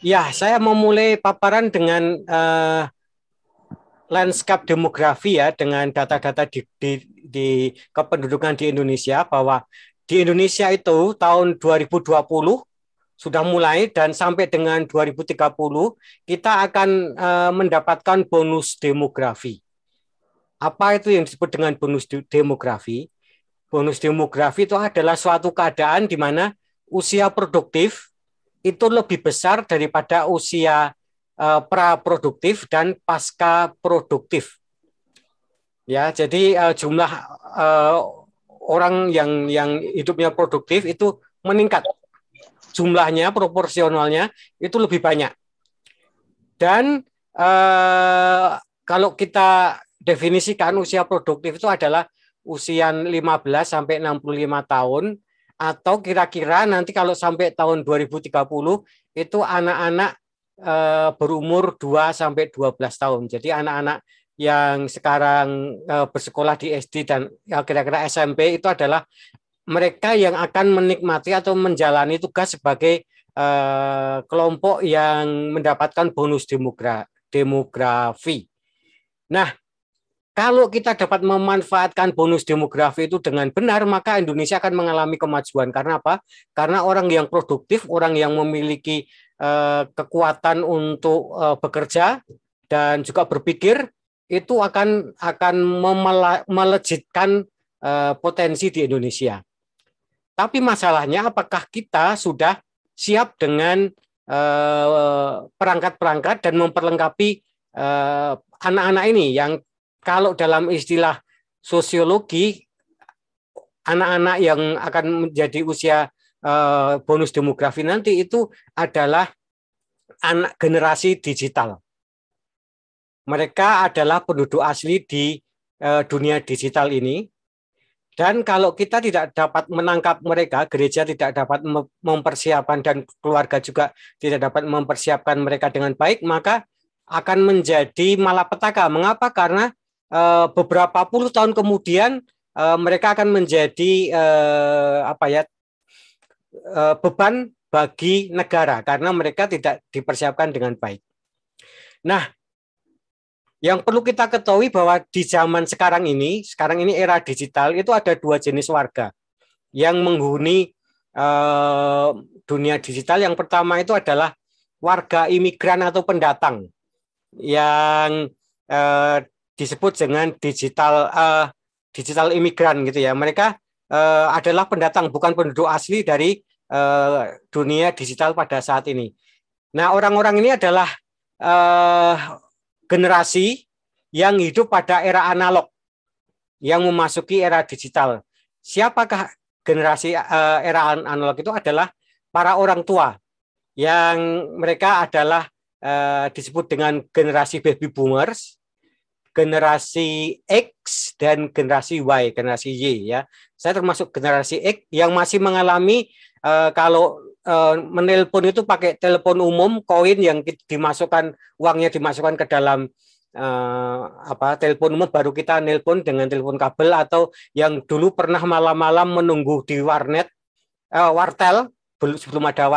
Ya, saya memulai paparan dengan landscape demografi ya, dengan data-data di kependudukan di Indonesia, bahwa di Indonesia itu tahun 2020 sudah mulai dan sampai dengan 2030 kita akan mendapatkan bonus demografi. Apa itu yang disebut dengan bonus demografi? Bonus demografi itu adalah suatu keadaan di mana usia produktif itu lebih besar daripada usia pra-produktif dan pasca produktif. Ya, jadi jumlah uh, orang yang hidupnya produktif itu meningkat. Jumlahnya proporsionalnya itu lebih banyak. Dan kalau kita definisikan usia produktif itu adalah usia 15 sampai 65 tahun, atau kira-kira nanti kalau sampai tahun 2030 itu anak-anak berumur 2 sampai 12 tahun. Jadi anak-anak yang sekarang bersekolah di SD dan kira-kira SMP itu adalah mereka yang akan menikmati atau menjalani tugas sebagai kelompok yang mendapatkan bonus demografi. Nah, kalau kita dapat memanfaatkan bonus demografi itu dengan benar, maka Indonesia akan mengalami kemajuan. Karena apa? Karena orang yang produktif, orang yang memiliki kekuatan untuk bekerja dan juga berpikir, itu akan melejitkan potensi di Indonesia. Tapi masalahnya, apakah kita sudah siap dengan perangkat-perangkat dan memperlengkapi anak-anak ini yang kalau dalam istilah sosiologi, anak-anak yang akan menjadi usia bonus demografi nanti itu adalah anak generasi digital. Mereka adalah penduduk asli di dunia digital ini. Dan kalau kita tidak dapat menangkap mereka, gereja tidak dapat mempersiapkan dan keluarga juga tidak dapat mempersiapkan mereka dengan baik, maka akan menjadi malapetaka. Mengapa? Karena beberapa puluh tahun kemudian mereka akan menjadi beban bagi negara karena mereka tidak dipersiapkan dengan baik. Nah, yang perlu kita ketahui bahwa di zaman sekarang ini era digital, itu ada dua jenis warga yang menghuni dunia digital. Yang pertama itu adalah warga imigran atau pendatang yang disebut dengan digital imigran gitu ya. Mereka adalah pendatang, bukan penduduk asli dari dunia digital pada saat ini. Nah, orang-orang ini adalah generasi yang hidup pada era analog yang memasuki era digital. Siapakah generasi era analog? Itu adalah para orang tua yang mereka adalah disebut dengan generasi baby boomers, generasi X dan generasi Y, generasi Y ya. Saya termasuk generasi X yang masih mengalami kalau menelpon itu pakai telepon umum, koin yang dimasukkan, uangnya dimasukkan ke dalam telepon umum, baru kita nelpon dengan telepon kabel, atau yang dulu pernah malam-malam menunggu di warnet, wartel, sebelum ada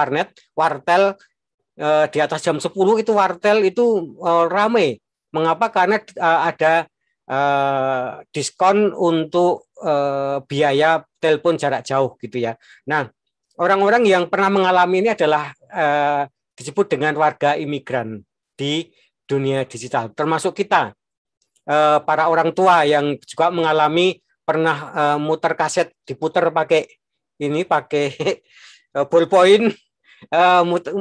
wartel di atas jam 10 itu wartel itu ramai. Mengapa? Karena ada diskon untuk biaya telepon jarak jauh gitu ya. Nah, orang-orang yang pernah mengalami ini adalah disebut dengan warga imigran di dunia digital, termasuk kita, para orang tua yang juga mengalami pernah muter kaset, diputer pakai ballpoint.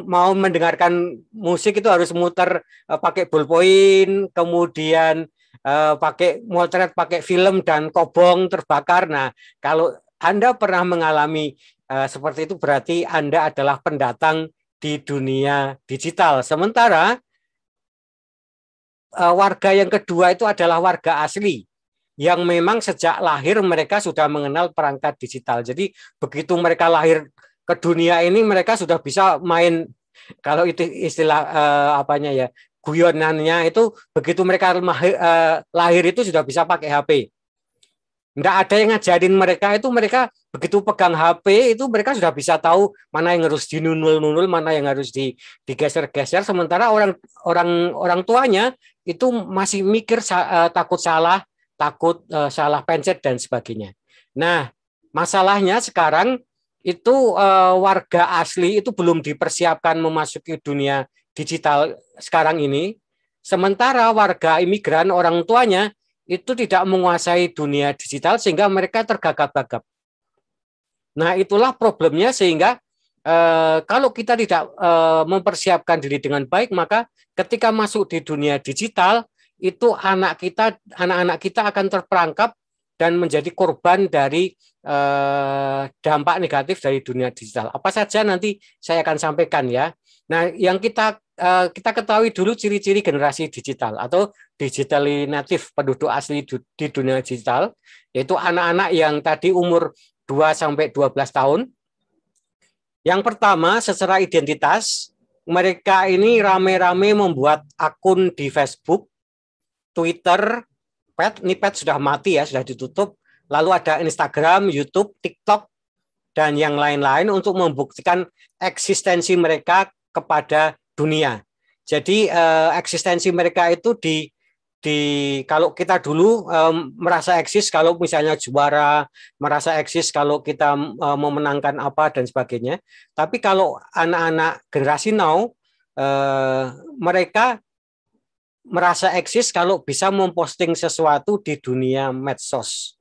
Mau mendengarkan musik itu harus muter pakai ballpoint, kemudian pakai motret, pakai film, dan kobong terbakar. Nah, kalau Anda pernah mengalami seperti itu, berarti Anda adalah pendatang di dunia digital. Sementara warga yang kedua itu adalah warga asli yang memang sejak lahir mereka sudah mengenal perangkat digital. Jadi begitu mereka lahir ke dunia ini, mereka sudah bisa main, kalau itu istilah guyonannya itu, begitu mereka lahir itu sudah bisa pakai HP. Nggak ada yang ngajarin mereka, itu mereka begitu pegang HP itu mereka sudah bisa tahu mana yang harus dinunul-nunul, mana yang harus digeser-geser. Sementara orang tuanya itu masih mikir takut salah pencet dan sebagainya. Nah, masalahnya sekarang itu warga asli itu belum dipersiapkan memasuki dunia digital sekarang ini. Sementara warga imigran orang tuanya itu tidak menguasai dunia digital sehingga mereka tergagap-gagap. Nah, itulah problemnya sehingga kalau kita tidak mempersiapkan diri dengan baik, maka ketika masuk di dunia digital itu anak-anak kita akan terperangkap dan menjadi korban dari dampak negatif dari dunia digital. Apa saja nanti saya akan sampaikan ya. Nah, yang kita ketahui dulu ciri-ciri generasi digital atau digitally native, penduduk asli di dunia digital, yaitu anak-anak yang tadi umur 2 sampai 12 tahun. Yang pertama, secara identitas, mereka ini rame-rame membuat akun di Facebook, Twitter, Pet sudah mati ya, sudah ditutup. Lalu ada Instagram, YouTube, TikTok, dan yang lain-lain untuk membuktikan eksistensi mereka kepada dunia. Jadi eksistensi mereka itu kalau kita dulu merasa eksis kalau misalnya juara, merasa eksis kalau kita memenangkan apa dan sebagainya. Tapi kalau anak-anak generasi now mereka merasa eksis kalau bisa memposting sesuatu di dunia medsos.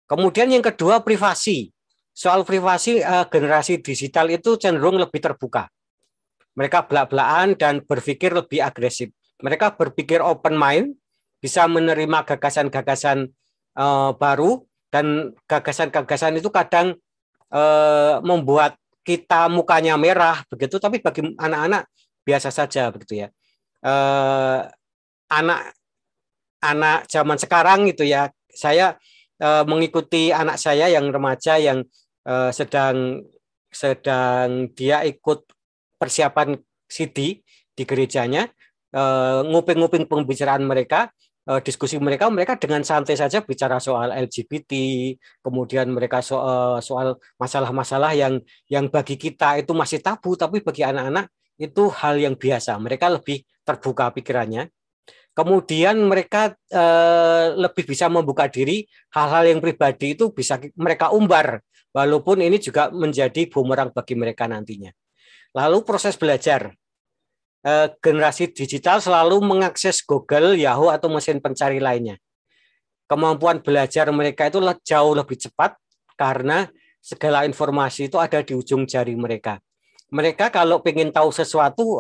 Kemudian yang kedua, privasi. Soal privasi, generasi digital itu cenderung lebih terbuka. Mereka belak-belakan dan berpikir lebih agresif. Mereka berpikir open mind, bisa menerima gagasan-gagasan baru, dan gagasan-gagasan itu kadang membuat kita mukanya merah begitu, tapi bagi anak-anak biasa saja begitu ya. Anak zaman sekarang itu ya, saya mengikuti anak saya yang remaja yang sedang dia ikut persiapan CD di gerejanya, nguping-nguping pembicaraan mereka, diskusi mereka dengan santai saja bicara soal LGBT, kemudian mereka soal masalah-masalah yang bagi kita itu masih tabu, tapi bagi anak-anak itu hal yang biasa. Mereka lebih terbuka pikirannya. Kemudian mereka lebih bisa membuka diri, hal-hal yang pribadi itu bisa mereka umbar, walaupun ini juga menjadi bumerang bagi mereka nantinya. Lalu proses belajar. Generasi digital selalu mengakses Google, Yahoo, atau mesin pencari lainnya. Kemampuan belajar mereka itu jauh lebih cepat karena segala informasi itu ada di ujung jari mereka. Mereka kalau ingin tahu sesuatu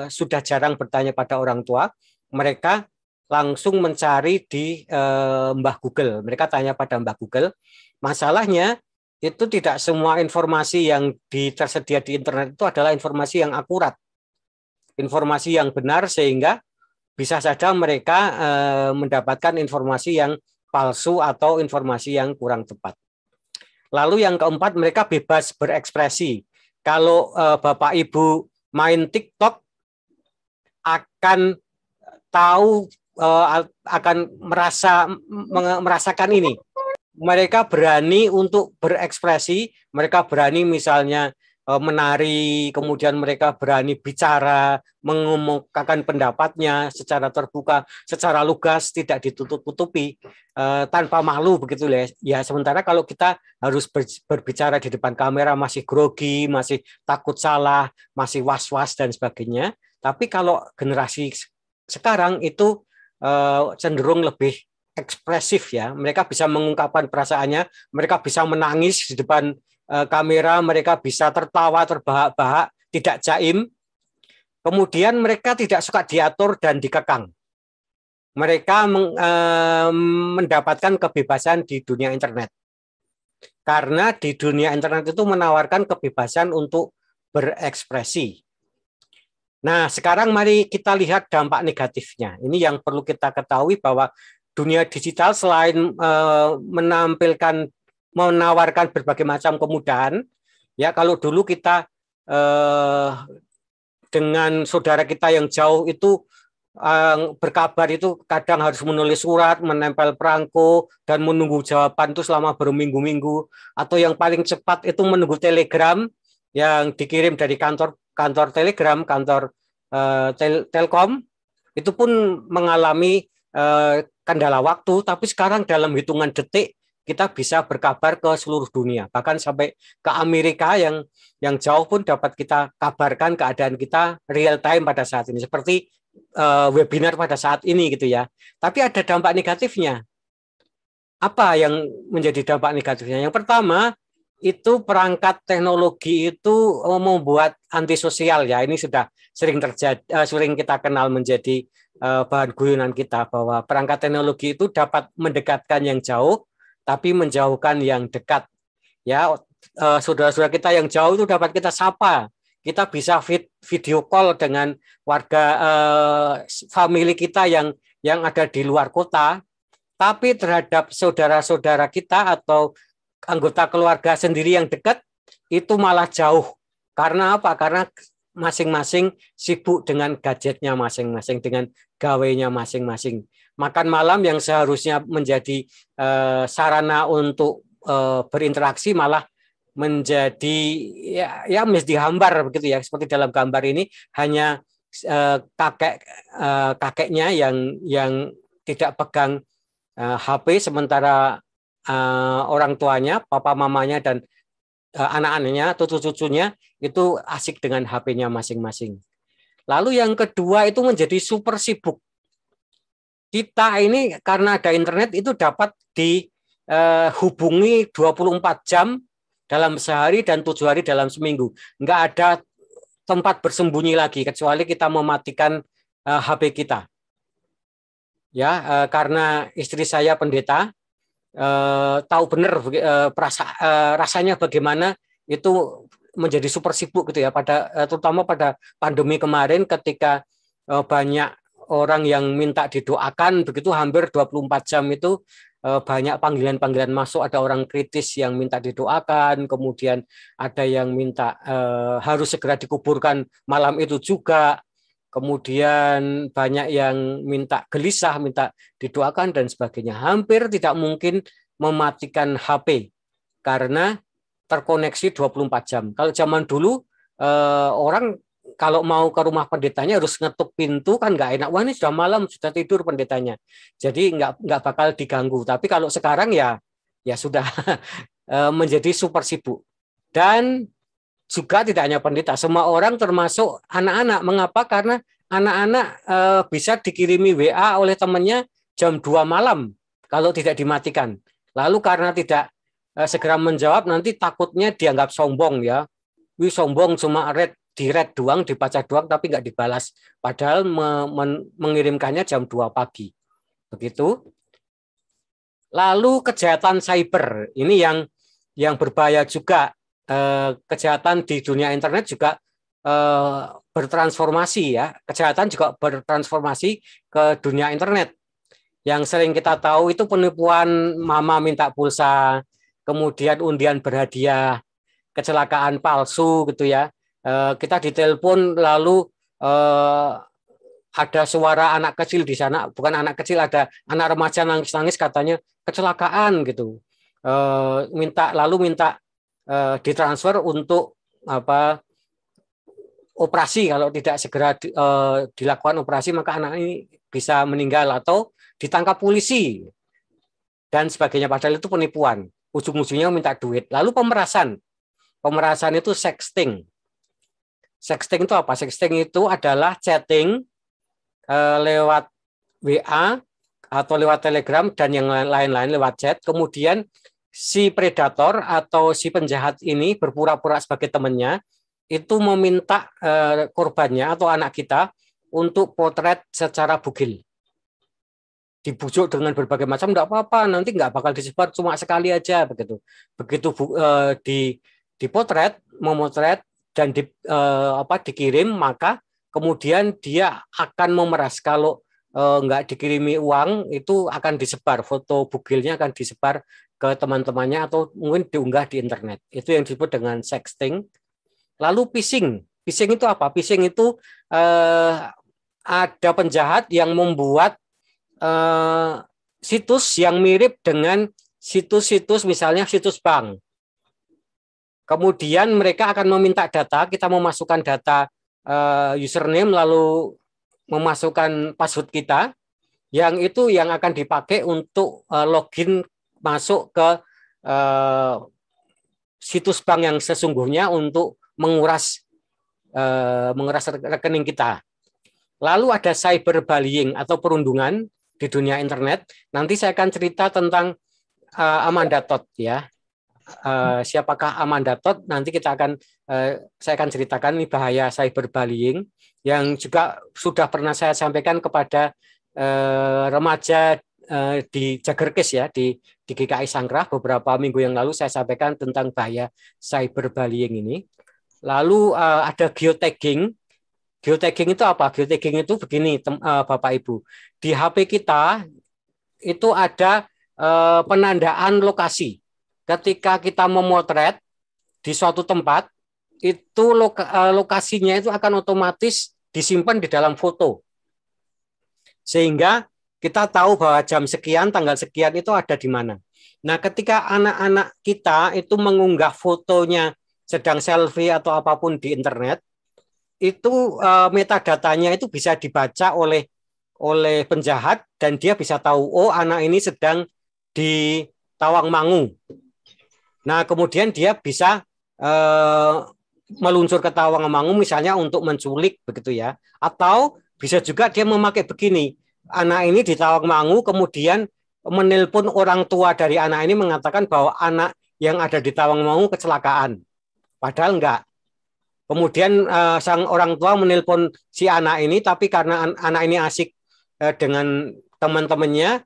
sudah jarang bertanya pada orang tua, mereka langsung mencari di Mbah Google. Mereka tanya pada Mbah Google. Masalahnya itu tidak semua informasi yang tersedia di internet itu adalah informasi yang akurat, informasi yang benar, sehingga bisa saja mereka mendapatkan informasi yang palsu atau informasi yang kurang tepat. Lalu yang keempat, mereka bebas berekspresi. Kalau Bapak Ibu main TikTok akan tahu, akan merasakan ini. Mereka berani untuk berekspresi, mereka berani misalnya menari, kemudian mereka berani bicara, mengemukakan pendapatnya secara terbuka, secara lugas, tidak ditutup-tutupi, tanpa malu begitu ya. Sementara kalau kita harus berbicara di depan kamera masih grogi, masih takut salah, masih was-was dan sebagainya. Tapi kalau generasi sekarang itu cenderung lebih ekspresif ya, mereka bisa mengungkapkan perasaannya, mereka bisa menangis di depan kamera, mereka bisa tertawa terbahak-bahak, tidak jaim. Kemudian mereka tidak suka diatur dan dikekang. Mereka mendapatkan kebebasan di dunia internet. Karena di dunia internet itu menawarkan kebebasan untuk berekspresi. Nah, sekarang mari kita lihat dampak negatifnya. Ini yang perlu kita ketahui, bahwa dunia digital selain menawarkan berbagai macam kemudahan, ya kalau dulu kita dengan saudara kita yang jauh itu berkabar itu kadang harus menulis surat, menempel perangko, dan menunggu jawaban itu selama berminggu-minggu. Atau yang paling cepat itu menunggu telegram yang dikirim dari kantor Telegram, kantor Telkom, itu pun mengalami kendala waktu, tapi sekarang dalam hitungan detik kita bisa berkabar ke seluruh dunia, bahkan sampai ke Amerika yang jauh pun dapat kita kabarkan keadaan kita real time pada saat ini, seperti webinar pada saat ini gitu ya. Tapi ada dampak negatifnya. Apa yang menjadi dampak negatifnya? Yang pertama, itu perangkat teknologi itu membuat antisosial ya. Ini sudah sering terjadi, sering kita kenal menjadi bahan guyonan kita, bahwa perangkat teknologi itu dapat mendekatkan yang jauh, tapi menjauhkan yang dekat. Ya, saudara-saudara kita yang jauh itu dapat kita sapa. Kita bisa video call dengan warga family kita yang ada di luar kota. Tapi terhadap saudara-saudara kita atau anggota keluarga sendiri yang dekat itu malah jauh. Karena apa? Karena masing-masing sibuk dengan gadgetnya masing-masing, dengan gawainya masing-masing. Makan malam yang seharusnya menjadi sarana untuk berinteraksi malah menjadi ya mesti hambar begitu ya, seperti dalam gambar ini hanya kakeknya yang tidak pegang HP, sementara orang tuanya, papa mamanya dan anak-anaknya atau cucu-cucunya itu asik dengan HP-nya masing-masing. Lalu yang kedua itu menjadi super sibuk. Kita ini karena ada internet itu dapat dihubungi 24 jam dalam sehari dan 7 hari dalam seminggu. Nggak ada tempat bersembunyi lagi kecuali kita mematikan HP kita. Ya, karena istri saya pendeta, tahu benar rasanya bagaimana itu menjadi super sibuk gitu ya, terutama pada pandemi kemarin ketika banyak orang yang minta didoakan begitu, hampir 24 jam itu banyak panggilan-panggilan masuk, ada orang kritis yang minta didoakan, kemudian ada yang minta harus segera dikuburkan malam itu juga, kemudian banyak yang minta gelisah, minta didoakan dan sebagainya. Hampir tidak mungkin mematikan HP karena terkoneksi 24 jam. Kalau zaman dulu orang kalau mau ke rumah pendetanya harus ngetuk pintu, kan nggak enak. Wah, ini sudah malam, sudah tidur pendetanya. Jadi nggak bakal diganggu. Tapi kalau sekarang ya sudah menjadi super sibuk. Dan juga tidak hanya pendeta, semua orang termasuk anak-anak. Mengapa? Karena anak-anak bisa dikirimi WA oleh temannya jam 2 malam kalau tidak dimatikan. Lalu karena tidak segera menjawab, nanti takutnya dianggap sombong ya. Wih, sombong, cuma di read doang, dibaca doang, tapi nggak dibalas. Padahal mengirimkannya jam 2 pagi. Begitu. Lalu kejahatan cyber, ini yang berbahaya juga. Kejahatan di dunia internet juga bertransformasi ya. Kejahatan juga bertransformasi ke dunia internet. Yang sering kita tahu itu penipuan mama minta pulsa, kemudian undian berhadiah, kecelakaan palsu gitu ya. Kita ditelepon lalu ada suara anak kecil di sana, bukan anak kecil, ada anak remaja nangis-nangis katanya kecelakaan gitu. Lalu minta ditransfer untuk operasi, kalau tidak segera dilakukan operasi maka anak ini bisa meninggal atau ditangkap polisi dan sebagainya. Padahal itu penipuan, ujung-ujungnya minta duit. Lalu pemerasan itu sexting. Sexting itu apa? Sexting itu adalah chatting lewat WA atau lewat Telegram dan yang lain-lain lewat chat. Kemudian si predator atau si penjahat ini berpura-pura sebagai temannya, itu meminta korbannya atau anak kita untuk potret secara bugil. Dibujuk dengan berbagai macam, enggak apa-apa, nanti enggak bakal disebar, cuma sekali aja begitu. Begitu dipotret, memotret dan dikirim, maka kemudian dia akan memeras. Kalau enggak dikirimi uang, itu akan disebar, foto bugilnya akan disebar ke teman-temannya atau mungkin diunggah di internet. Itu yang disebut dengan sexting. Lalu phishing. Phishing itu apa? Phishing itu ada penjahat yang membuat situs yang mirip dengan situs-situs, misalnya situs bank. Kemudian mereka akan meminta data, kita memasukkan data username lalu memasukkan password kita, yang itu yang akan dipakai untuk login masuk ke situs bank yang sesungguhnya untuk menguras rekening kita. Lalu ada cyberbullying atau perundungan di dunia internet. Nanti saya akan cerita tentang Amanda Todd ya. Siapakah Amanda Todd? Nanti saya akan ceritakan ini bahaya cyberbullying yang juga sudah pernah saya sampaikan kepada remaja di Jagerkes ya, di GKI Sangkrah beberapa minggu yang lalu saya sampaikan tentang bahaya cyberbullying ini. Lalu ada geotagging. Geotagging itu apa? Geotagging itu begini, Bapak Ibu. Di HP kita itu ada penandaan lokasi. Ketika kita memotret di suatu tempat, itu lokasinya itu akan otomatis disimpan di dalam foto. Sehingga kita tahu bahwa jam sekian, tanggal sekian itu ada di mana. Nah, ketika anak-anak kita itu mengunggah fotonya sedang selfie atau apapun di internet, itu metadatanya itu bisa dibaca oleh penjahat dan dia bisa tahu, oh anak ini sedang di Tawangmangu. Nah, kemudian dia bisa meluncur ke Tawangmangu misalnya untuk menculik begitu ya. Atau bisa juga dia memakai begini, anak ini di Tawangmangu kemudian menelpon orang tua dari anak ini mengatakan bahwa anak yang ada di Tawangmangu kecelakaan. Padahal enggak. Kemudian sang orang tua menelpon si anak ini, tapi karena anak ini asik dengan teman-temannya,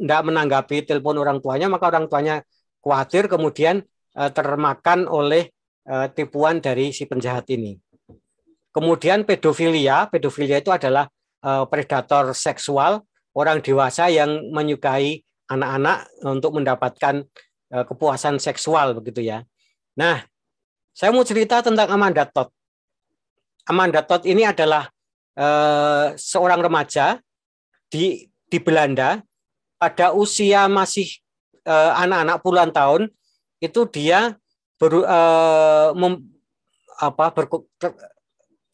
enggak menanggapi telepon orang tuanya, maka orang tuanya khawatir kemudian termakan oleh tipuan dari si penjahat ini. Kemudian pedofilia itu adalah predator seksual, orang dewasa yang menyukai anak-anak untuk mendapatkan kepuasan seksual begitu ya. Nah, saya mau cerita tentang Amanda Todd. Amanda Todd ini adalah seorang remaja di Belanda pada usia masih anak-anak puluhan tahun, itu dia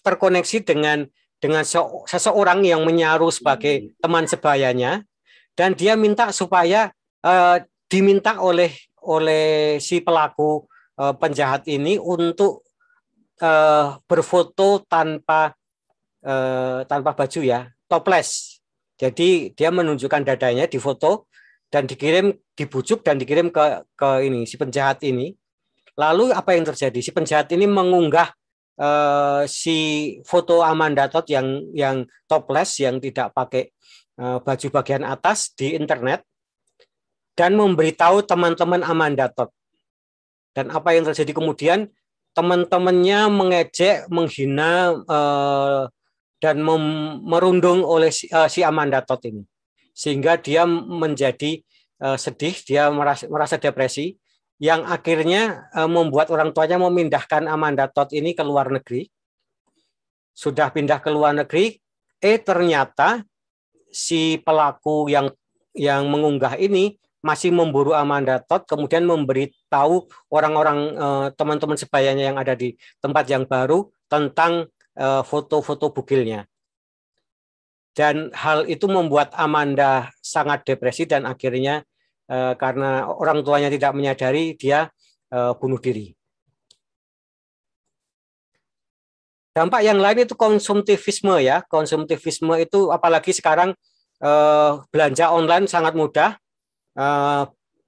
terkoneksi dengan seseorang yang menyaru sebagai teman sebayanya, dan dia minta supaya diminta oleh si pelaku penjahat ini untuk berfoto tanpa baju ya, topless. Jadi dia menunjukkan dadanya di foto dan dibujuk dan dikirim ke ini si penjahat ini. Lalu apa yang terjadi? Si penjahat ini mengunggah si foto Amanda Todd yang topless, yang tidak pakai baju bagian atas di internet, dan memberitahu teman-teman Amanda Todd. Dan apa yang terjadi kemudian? Teman-temannya mengejek, menghina, dan merundung oleh si Amanda Todd ini. Sehingga dia menjadi sedih, dia merasa depresi, yang akhirnya membuat orang tuanya memindahkan Amanda Todd ini ke luar negeri. Sudah pindah ke luar negeri, ternyata si pelaku yang mengunggah ini masih memburu Amanda Todd, kemudian memberitahu orang-orang teman-teman sebayanya yang ada di tempat yang baru tentang foto-foto bugilnya. Dan hal itu membuat Amanda sangat depresi dan akhirnya karena orang tuanya tidak menyadari, dia bunuh diri. Dampak yang lain itu konsumtivisme ya. Konsumtivisme itu apalagi sekarang belanja online sangat mudah.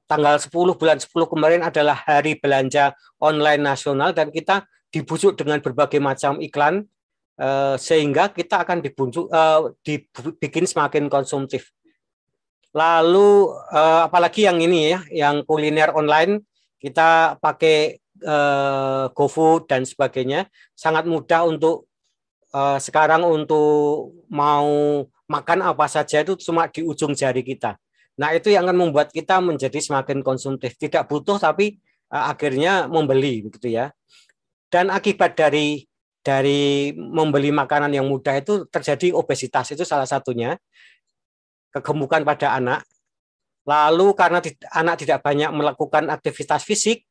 Tanggal 10 bulan 10 kemarin adalah hari belanja online nasional dan kita dibujuk dengan berbagai macam iklan sehingga kita akan dibikin semakin konsumtif. Lalu apalagi yang ini ya, yang kuliner online, kita pakai GoFood dan sebagainya, sangat mudah untuk sekarang untuk mau makan apa saja itu cuma di ujung jari kita. Nah, itu yang akan membuat kita menjadi semakin konsumtif, tidak butuh tapi akhirnya membeli begitu ya. Dan akibat dari dari membeli makanan yang mudah itu terjadi obesitas, itu salah satunya, kegemukan pada anak. Lalu karena anak tidak banyak melakukan aktivitas fisik,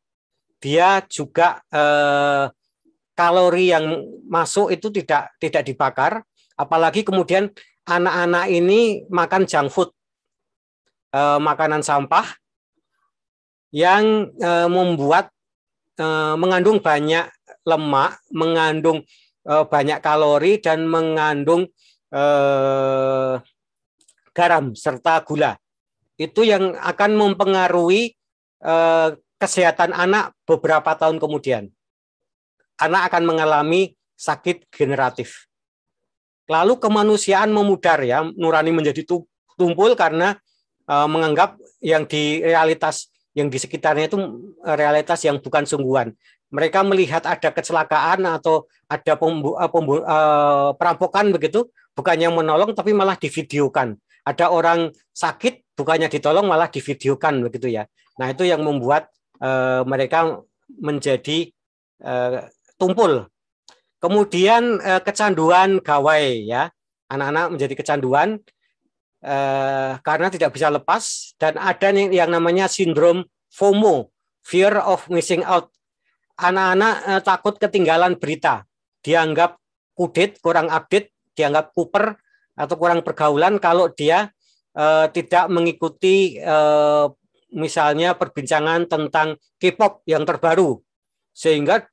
dia juga kalori yang masuk itu tidak dibakar, apalagi kemudian anak-anak ini makan junk food, makanan sampah yang membuat mengandung banyak lemak, mengandung banyak kalori dan mengandung garam serta gula. Itu yang akan mempengaruhi kesehatan anak beberapa tahun kemudian. Anak akan mengalami sakit generatif. Lalu kemanusiaan memudar ya, nurani menjadi tumpul karena menganggap yang di sekitarnya itu realitas yang bukan sungguhan. Mereka melihat ada kecelakaan atau ada perampokan begitu, bukannya menolong tapi malah divideokan. Ada orang sakit, bukannya ditolong malah divideokan begitu ya. Nah itu yang membuat mereka menjadi tumpul. Kemudian kecanduan gawai ya, anak-anak menjadi kecanduan karena tidak bisa lepas, dan ada yang namanya sindrom FOMO, fear of missing out. Anak-anak takut ketinggalan berita, dianggap kudet, kurang update, dianggap kuper atau kurang pergaulan kalau dia tidak mengikuti misalnya perbincangan tentang K-pop yang terbaru, sehingga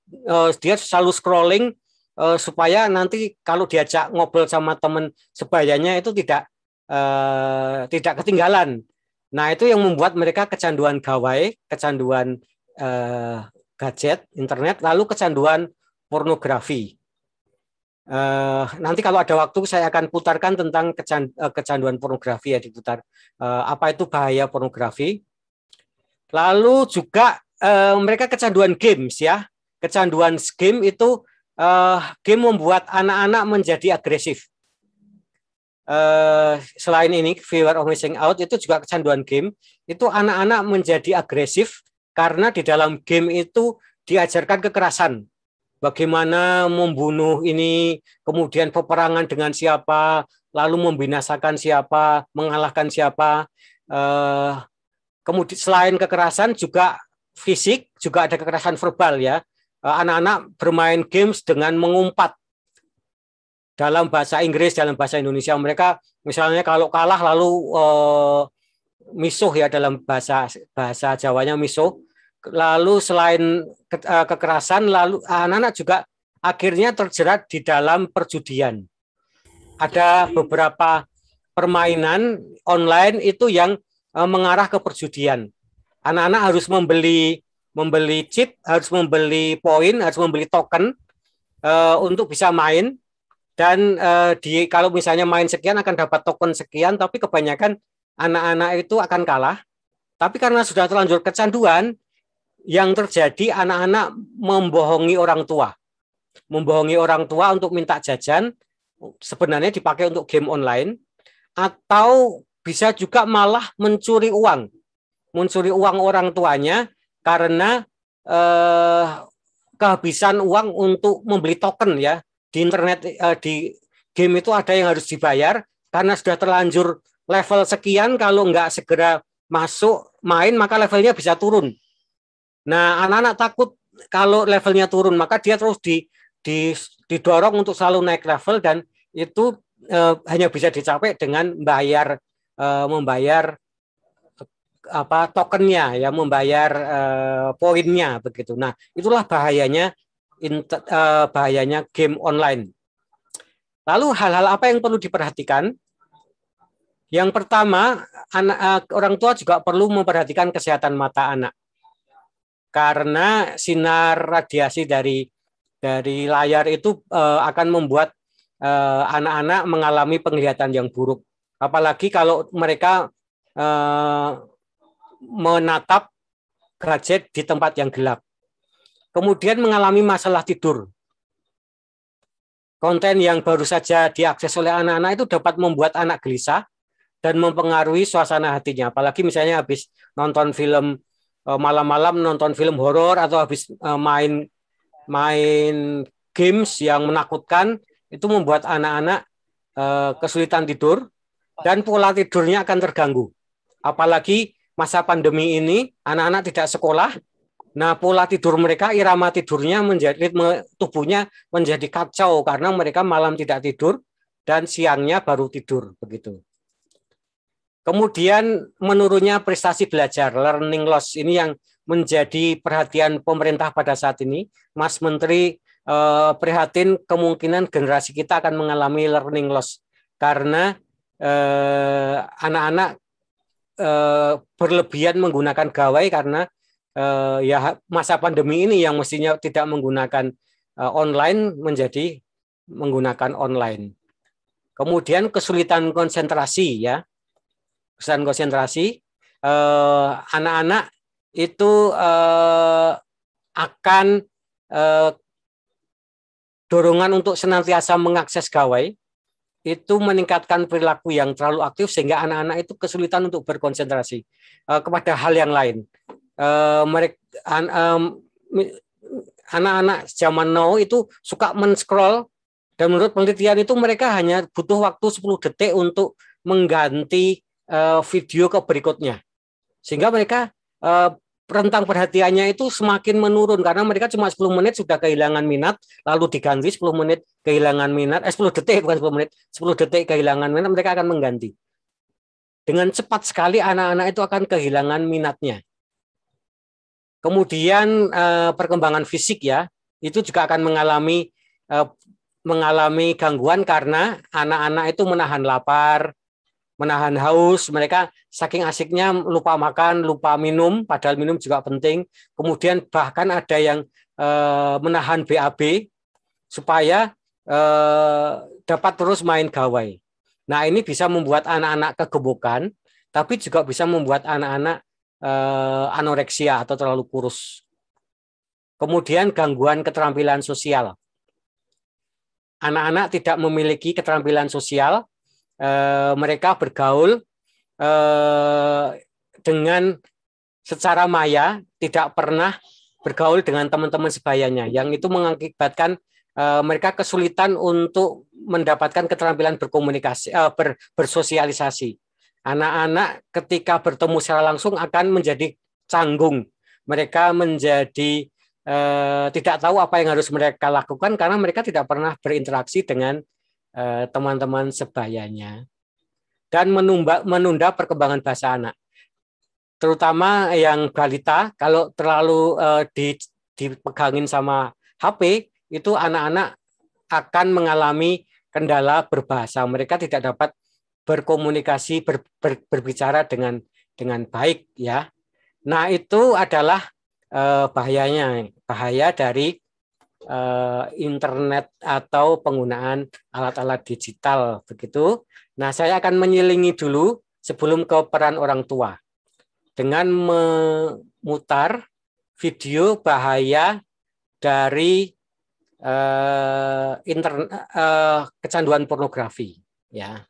dia selalu scrolling supaya nanti kalau diajak ngobrol sama teman sebayanya itu tidak ketinggalan. Nah itu yang membuat mereka kecanduan gawai, kecanduan gadget, internet, lalu kecanduan pornografi. Nanti kalau ada waktu saya akan putarkan tentang kecanduan pornografi ya, diputar apa itu bahaya pornografi. Lalu juga mereka kecanduan games ya. Kecanduan game itu game membuat anak-anak menjadi agresif. Selain ini fear of missing out, itu juga kecanduan game. Itu anak-anak menjadi agresif karena di dalam game itu diajarkan kekerasan. Bagaimana membunuh ini, kemudian peperangan dengan siapa, lalu membinasakan siapa, mengalahkan siapa. Kemudian selain kekerasan juga fisik, juga ada kekerasan verbal ya. Anak-anak bermain games dengan mengumpat. Dalam bahasa Inggris, dalam bahasa Indonesia, mereka misalnya kalau kalah lalu misuh ya, dalam bahasa Jawanya misuh. Lalu selain kekerasan, lalu anak-anak juga akhirnya terjerat di dalam perjudian. Ada beberapa permainan online itu yang mengarah ke perjudian. Anak-anak harus membeli chip, harus membeli poin, harus membeli token untuk bisa main. Dan kalau misalnya main sekian akan dapat token sekian, tapi kebanyakan anak-anak itu akan kalah. Tapi karena sudah terlanjur kecanduan, yang terjadi anak-anak membohongi orang tua. Membohongi orang tua untuk minta jajan, sebenarnya dipakai untuk game online, atau bisa juga malah mencuri uang. Mencuri uang orang tuanya karena kehabisan uang untuk membeli token ya. Di internet, di game itu ada yang harus dibayar, karena sudah terlanjur level sekian, kalau nggak segera masuk main maka levelnya bisa turun. Nah, anak-anak takut kalau levelnya turun, maka dia terus didorong untuk selalu naik level, dan itu hanya bisa dicapai dengan membayar tokennya ya, membayar poinnya begitu. Nah, itulah bahayanya game online. Lalu hal-hal apa yang perlu diperhatikan? Yang pertama, orang tua juga perlu memperhatikan kesehatan mata anak. Karena sinar radiasi dari layar itu akan membuat anak-anak mengalami penglihatan yang buruk. Apalagi kalau mereka menatap gadget di tempat yang gelap. Kemudian mengalami masalah tidur. Konten yang baru saja diakses oleh anak-anak itu dapat membuat anak gelisah dan mempengaruhi suasana hatinya. Apalagi misalnya habis nonton film malam-malam, nonton film horor, atau habis main games yang menakutkan itu membuat anak-anak kesulitan tidur dan pola tidurnya akan terganggu. Apalagi masa pandemi ini anak-anak tidak sekolah. Nah, pola tidur mereka, irama tidurnya menjadi ritme tubuhnya menjadi kacau karena mereka malam tidak tidur dan siangnya baru tidur begitu. Kemudian menurunnya prestasi belajar, learning loss ini yang menjadi perhatian pemerintah pada saat ini. Mas Menteri prihatin kemungkinan generasi kita akan mengalami learning loss karena anak-anak berlebihan menggunakan gawai karena ya masa pandemi ini yang mestinya tidak menggunakan online menjadi menggunakan online. Kemudian kesulitan konsentrasi ya. Kesulitan konsentrasi, anak-anak itu akan dorongan untuk senantiasa mengakses gawai itu meningkatkan perilaku yang terlalu aktif sehingga anak-anak itu kesulitan untuk berkonsentrasi kepada hal yang lain. Anak-anak zaman now itu suka men-scroll dan menurut penelitian itu mereka hanya butuh waktu 10 detik untuk mengganti video ke berikutnya. Sehingga mereka rentang perhatiannya itu semakin menurun karena mereka cuma 10 menit sudah kehilangan minat, lalu diganti 10 menit kehilangan minat, 10 detik bukan 10 menit, 10 detik kehilangan minat, mereka akan mengganti. Dengan cepat sekali anak-anak itu akan kehilangan minatnya. Kemudian perkembangan fisik ya, itu juga akan mengalami gangguan karena anak-anak itu menahan lapar, menahan haus, mereka saking asiknya lupa makan, lupa minum, padahal minum juga penting. Kemudian bahkan ada yang menahan BAB supaya dapat terus main gawai. Nah, ini bisa membuat anak-anak kegemukan, tapi juga bisa membuat anak-anak anoreksia atau terlalu kurus. Kemudian gangguan keterampilan sosial. Anak-anak tidak memiliki keterampilan sosial, mereka bergaul dengan secara maya, tidak pernah bergaul dengan teman-teman sebayanya, yang itu mengakibatkan mereka kesulitan untuk mendapatkan keterampilan berkomunikasi, bersosialisasi. Anak-anak ketika bertemu secara langsung akan menjadi canggung. Mereka menjadi tidak tahu apa yang harus mereka lakukan karena mereka tidak pernah berinteraksi dengan teman-teman sebayanya. Dan menunda perkembangan bahasa anak. Terutama yang balita, kalau terlalu dipegangin sama HP, itu anak-anak akan mengalami kendala berbahasa. Mereka tidak dapat berkomunikasi, berbicara dengan baik ya. Nah, itu adalah bahaya dari internet atau penggunaan alat-alat digital begitu. Nah, saya akan menyelingi dulu sebelum ke peran orang tua dengan memutar video bahaya dari kecanduan pornografi ya.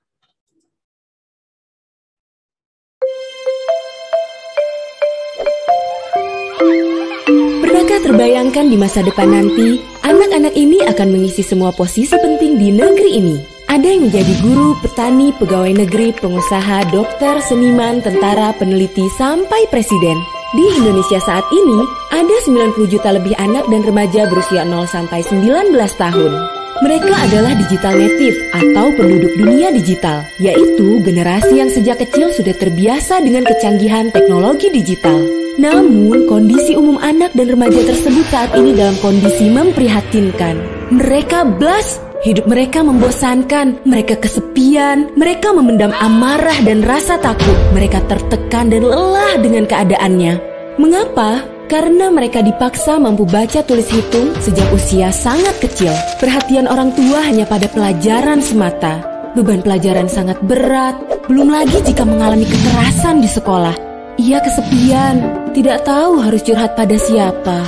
Pernahkah terbayangkan di masa depan nanti, anak-anak ini akan mengisi semua posisi penting di negeri ini? Ada yang menjadi guru, petani, pegawai negeri, pengusaha, dokter, seniman, tentara, peneliti, sampai presiden. Di Indonesia saat ini, ada 90 juta lebih anak dan remaja berusia 0 sampai 19 tahun. Mereka adalah digital native atau penduduk dunia digital, yaitu generasi yang sejak kecil sudah terbiasa dengan kecanggihan teknologi digital. Namun, kondisi umum anak dan remaja tersebut saat ini dalam kondisi memprihatinkan. Mereka blas, hidup mereka membosankan, mereka kesepian, mereka memendam amarah dan rasa takut, mereka tertekan dan lelah dengan keadaannya. Mengapa? Karena mereka dipaksa mampu baca tulis hitung sejak usia sangat kecil. Perhatian orang tua hanya pada pelajaran semata. Beban pelajaran sangat berat, belum lagi jika mengalami kekerasan di sekolah. Ia kesepian, tidak tahu harus curhat pada siapa.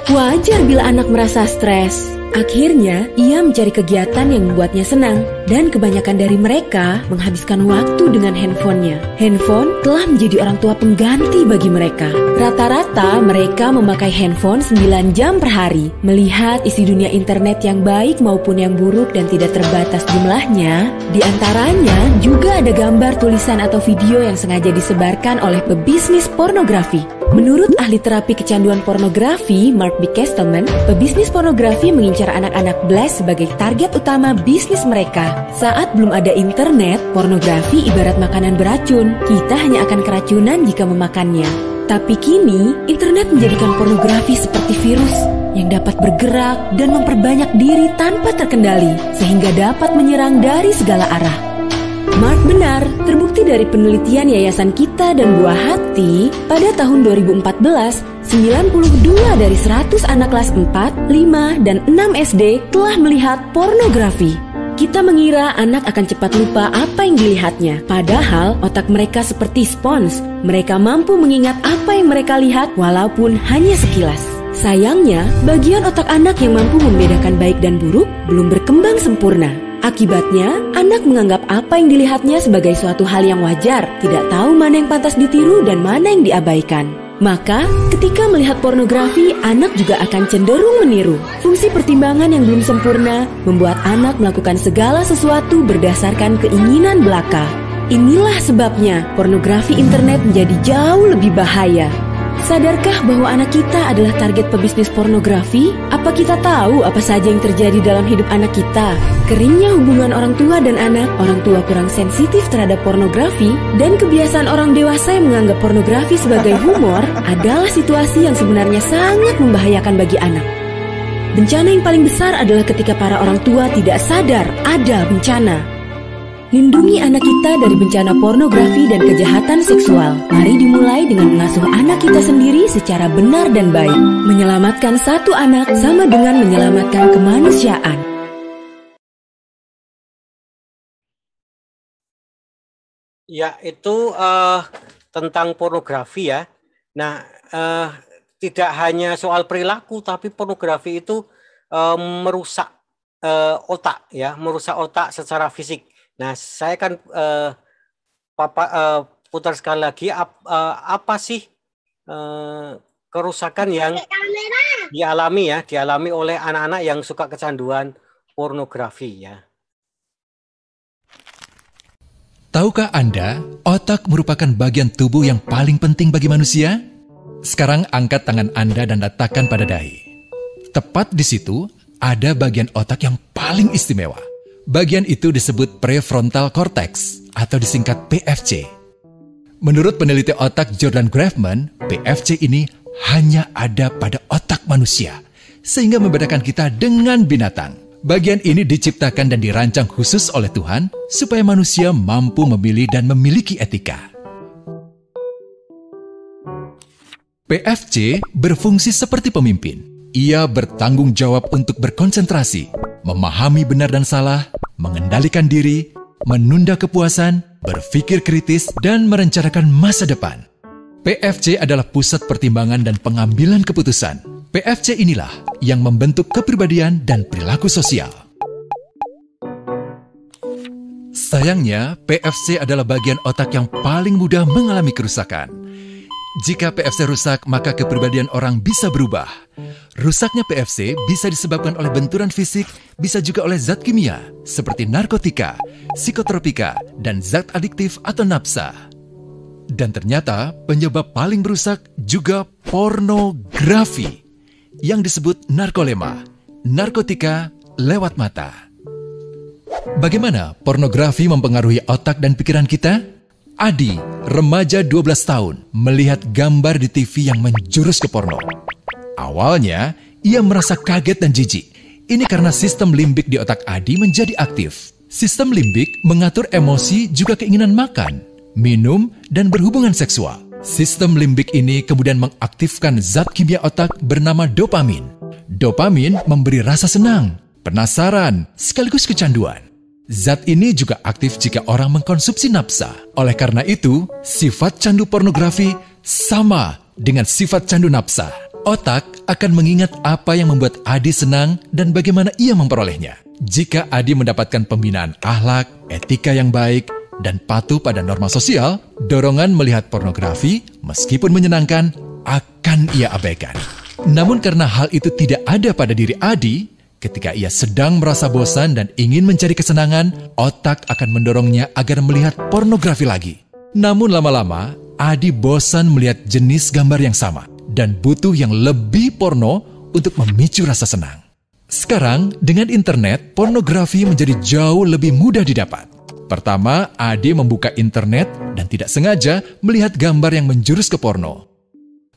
Wajar bila anak merasa stres. Akhirnya, ia mencari kegiatan yang membuatnya senang, dan kebanyakan dari mereka menghabiskan waktu dengan handphonenya. Handphone telah menjadi orang tua pengganti bagi mereka. Rata-rata mereka memakai handphone 9 jam per hari. Melihat isi dunia internet yang baik maupun yang buruk dan tidak terbatas jumlahnya, di antaranya juga ada gambar, tulisan atau video yang sengaja disebarkan oleh pebisnis pornografi. Menurut ahli terapi kecanduan pornografi, Mark B. Kestelman, pebisnis pornografi mengincar anak-anak blessed sebagai target utama bisnis mereka. Saat belum ada internet, pornografi ibarat makanan beracun. Kita hanya akan keracunan jika memakannya. Tapi kini, internet menjadikan pornografi seperti virus yang dapat bergerak dan memperbanyak diri tanpa terkendali, sehingga dapat menyerang dari segala arah. Mark benar, terbukti dari penelitian Yayasan Kita dan Buah Hati, pada tahun 2014, 92 dari 100 anak kelas 4, 5, dan 6 SD telah melihat pornografi. Kita mengira anak akan cepat lupa apa yang dilihatnya, padahal otak mereka seperti spons. Mereka mampu mengingat apa yang mereka lihat walaupun hanya sekilas. Sayangnya, bagian otak anak yang mampu membedakan baik dan buruk belum berkembang sempurna. Akibatnya, anak menganggap apa yang dilihatnya sebagai suatu hal yang wajar, tidak tahu mana yang pantas ditiru dan mana yang diabaikan. Maka, ketika melihat pornografi, anak juga akan cenderung meniru. Fungsi pertimbangan yang belum sempurna membuat anak melakukan segala sesuatu berdasarkan keinginan belaka. Inilah sebabnya pornografi internet menjadi jauh lebih bahaya. Sadarkah bahwa anak kita adalah target pebisnis pornografi? Apa kita tahu apa saja yang terjadi dalam hidup anak kita? Keringnya hubungan orang tua dan anak, orang tua kurang sensitif terhadap pornografi, dan kebiasaan orang dewasa yang menganggap pornografi sebagai humor adalah situasi yang sebenarnya sangat membahayakan bagi anak. Bencana yang paling besar adalah ketika para orang tua tidak sadar ada bencana. Lindungi anak kita dari bencana pornografi dan kejahatan seksual. Mari dimulai dengan mengasuh anak kita sendiri secara benar dan baik. Menyelamatkan satu anak sama dengan menyelamatkan kemanusiaan. Ya, itu tentang pornografi ya. Nah, tidak hanya soal perilaku, tapi pornografi itu merusak otak ya, merusak otak secara fisik. Nah, saya kan putar sekali lagi, apa sih kerusakan yang dialami oleh anak-anak yang suka kecanduan pornografi ya. Tahukah Anda, otak merupakan bagian tubuh yang paling penting bagi manusia? Sekarang angkat tangan Anda dan letakkan pada dahi. Tepat di situ ada bagian otak yang paling istimewa. Bagian itu disebut prefrontal cortex atau disingkat PFC. Menurut peneliti otak Jordan Grafman, PFC ini hanya ada pada otak manusia, sehingga membedakan kita dengan binatang. Bagian ini diciptakan dan dirancang khusus oleh Tuhan supaya manusia mampu memilih dan memiliki etika. PFC berfungsi seperti pemimpin. Ia bertanggung jawab untuk berkonsentrasi, memahami benar dan salah, mengendalikan diri, menunda kepuasan, berpikir kritis, dan merencanakan masa depan. PFC adalah pusat pertimbangan dan pengambilan keputusan. PFC inilah yang membentuk kepribadian dan perilaku sosial. Sayangnya, PFC adalah bagian otak yang paling mudah mengalami kerusakan. Jika PFC rusak, maka kepribadian orang bisa berubah. Rusaknya PFC bisa disebabkan oleh benturan fisik, bisa juga oleh zat kimia, seperti narkotika, psikotropika, dan zat adiktif atau nafsa. Dan ternyata penyebab paling merusak juga pornografi, yang disebut narkolema, narkotika lewat mata. Bagaimana pornografi mempengaruhi otak dan pikiran kita? Adi, remaja 12 tahun, melihat gambar di TV yang menjurus ke porno. Awalnya, ia merasa kaget dan jijik. Ini karena sistem limbik di otak Adi menjadi aktif. Sistem limbik mengatur emosi juga keinginan makan, minum, dan berhubungan seksual. Sistem limbik ini kemudian mengaktifkan zat kimia otak bernama dopamin. Dopamin memberi rasa senang, penasaran, sekaligus kecanduan. Zat ini juga aktif jika orang mengkonsumsi nafsa. Oleh karena itu, sifat candu pornografi sama dengan sifat candu nafsa. Otak akan mengingat apa yang membuat Adi senang dan bagaimana ia memperolehnya. Jika Adi mendapatkan pembinaan akhlak, etika yang baik, dan patuh pada norma sosial, dorongan melihat pornografi, meskipun menyenangkan, akan ia abaikan. Namun karena hal itu tidak ada pada diri Adi, ketika ia sedang merasa bosan dan ingin mencari kesenangan, otak akan mendorongnya agar melihat pornografi lagi. Namun lama-lama, Adi bosan melihat jenis gambar yang sama dan butuh yang lebih porno untuk memicu rasa senang. Sekarang, dengan internet, pornografi menjadi jauh lebih mudah didapat. Pertama, Adi membuka internet dan tidak sengaja melihat gambar yang menjurus ke porno.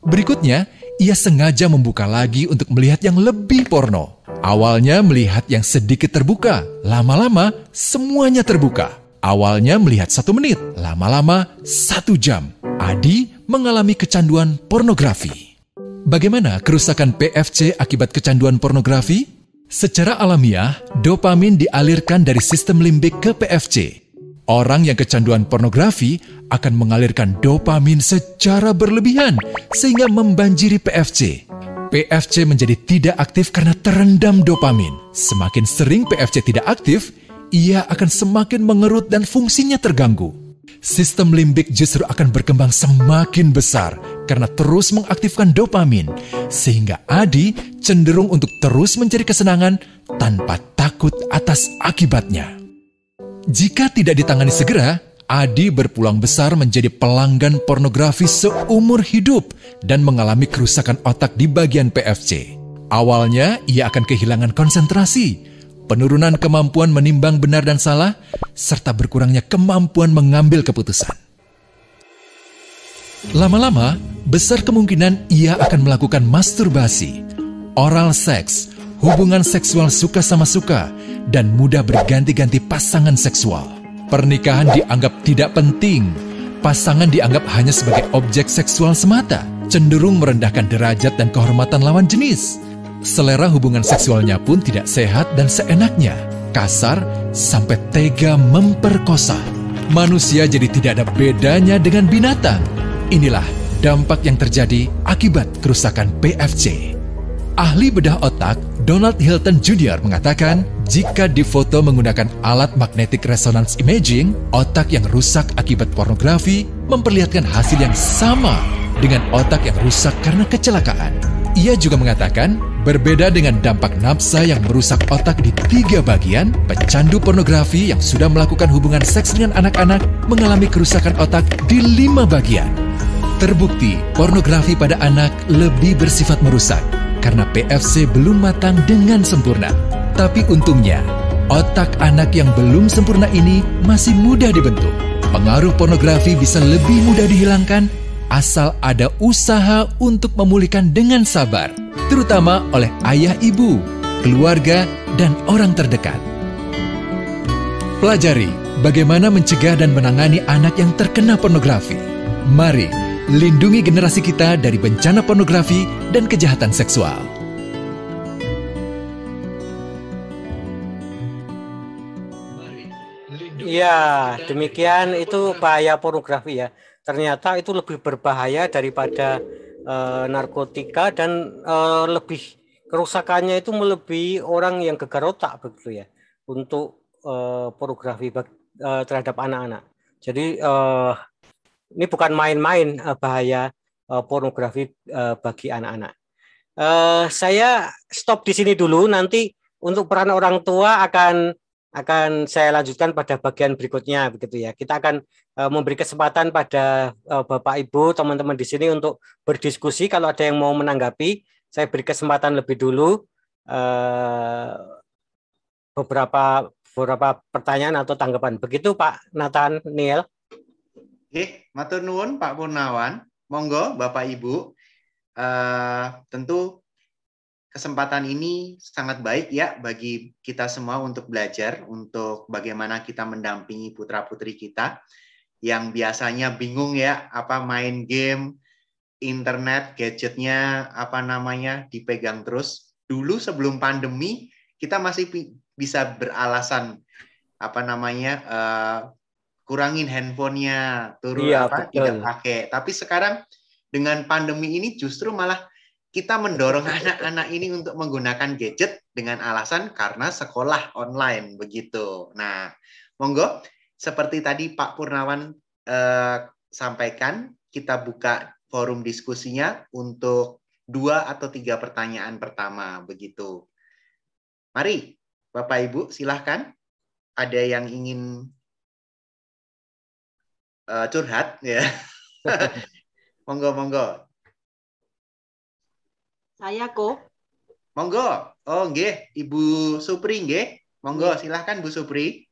Berikutnya, ia sengaja membuka lagi untuk melihat yang lebih porno. Awalnya melihat yang sedikit terbuka, lama-lama semuanya terbuka. Awalnya melihat 1 menit, lama-lama 1 jam. Adi mengalami kecanduan pornografi. Bagaimana kerusakan PFC akibat kecanduan pornografi? Secara alamiah, dopamin dialirkan dari sistem limbik ke PFC. Orang yang kecanduan pornografi akan mengalirkan dopamin secara berlebihan sehingga membanjiri PFC. PFC menjadi tidak aktif karena terendam dopamin. Semakin sering PFC tidak aktif, ia akan semakin mengerut dan fungsinya terganggu. Sistem limbik justru akan berkembang semakin besar karena terus mengaktifkan dopamin, sehingga Adi cenderung untuk terus mencari kesenangan tanpa takut atas akibatnya. Jika tidak ditangani segera, Adi berpeluang besar menjadi pelanggan pornografi seumur hidup dan mengalami kerusakan otak di bagian PFC. Awalnya, ia akan kehilangan konsentrasi, penurunan kemampuan menimbang benar dan salah, serta berkurangnya kemampuan mengambil keputusan. Lama-lama, besar kemungkinan ia akan melakukan masturbasi, oral seks, hubungan seksual suka sama suka, dan mudah berganti-ganti pasangan seksual. Pernikahan dianggap tidak penting, pasangan dianggap hanya sebagai objek seksual semata, cenderung merendahkan derajat dan kehormatan lawan jenis. Selera hubungan seksualnya pun tidak sehat dan seenaknya, kasar sampai tega memperkosa. Manusia jadi tidak ada bedanya dengan binatang. Inilah dampak yang terjadi akibat kerusakan PFC. Ahli bedah otak Donald Hilton Jr. mengatakan, jika difoto menggunakan alat magnetic resonance imaging, otak yang rusak akibat pornografi memperlihatkan hasil yang sama dengan otak yang rusak karena kecelakaan. Ia juga mengatakan, berbeda dengan dampak nafsa yang merusak otak di 3 bagian, pecandu pornografi yang sudah melakukan hubungan seks dengan anak-anak mengalami kerusakan otak di 5 bagian. Terbukti, pornografi pada anak lebih bersifat merusak karena PFC belum matang dengan sempurna. Tapi untungnya, otak anak yang belum sempurna ini masih mudah dibentuk. Pengaruh pornografi bisa lebih mudah dihilangkan asal ada usaha untuk memulihkan dengan sabar, terutama oleh ayah ibu, keluarga, dan orang terdekat. Pelajari bagaimana mencegah dan menangani anak yang terkena pornografi. Mari lindungi generasi kita dari bencana pornografi dan kejahatan seksual. Ya, demikian itu bahaya pornografi ya. Ternyata itu lebih berbahaya daripada narkotika dan lebih kerusakannya itu melebihi orang yang gegar otak begitu ya untuk pornografi terhadap anak-anak. Jadi ini bukan main-main bahaya pornografi bagi anak-anak. Saya stop di sini dulu. Nanti untuk peran orang tua akan saya lanjutkan pada bagian berikutnya begitu ya. Kita akan memberi kesempatan pada Bapak Ibu, teman-teman di sini untuk berdiskusi. Kalau ada yang mau menanggapi, saya beri kesempatan lebih dulu beberapa pertanyaan atau tanggapan. Begitu Pak Nathaniel. Matur nuwun Pak Purnawan. Monggo Bapak Ibu. Tentu kesempatan ini sangat baik ya bagi kita semua untuk belajar untuk bagaimana kita mendampingi putra-putri kita yang biasanya bingung ya apa main game, internet, gadgetnya dipegang terus. Dulu sebelum pandemi kita masih bisa beralasan kurangin handphonenya, tidak pakai. Tapi sekarang dengan pandemi ini justru malah kita mendorong anak-anak ini untuk menggunakan gadget dengan alasan karena sekolah online begitu. Nah, monggo seperti tadi Pak Purnawan sampaikan, kita buka forum diskusinya untuk 2 atau 3 pertanyaan pertama begitu. Mari, Bapak Ibu, silahkan. Ada yang ingin curhat ya? Monggo. Saya kok. Monggo. Oh, nggih, Ibu Supri nggih. Monggo, silahkan Bu Supri.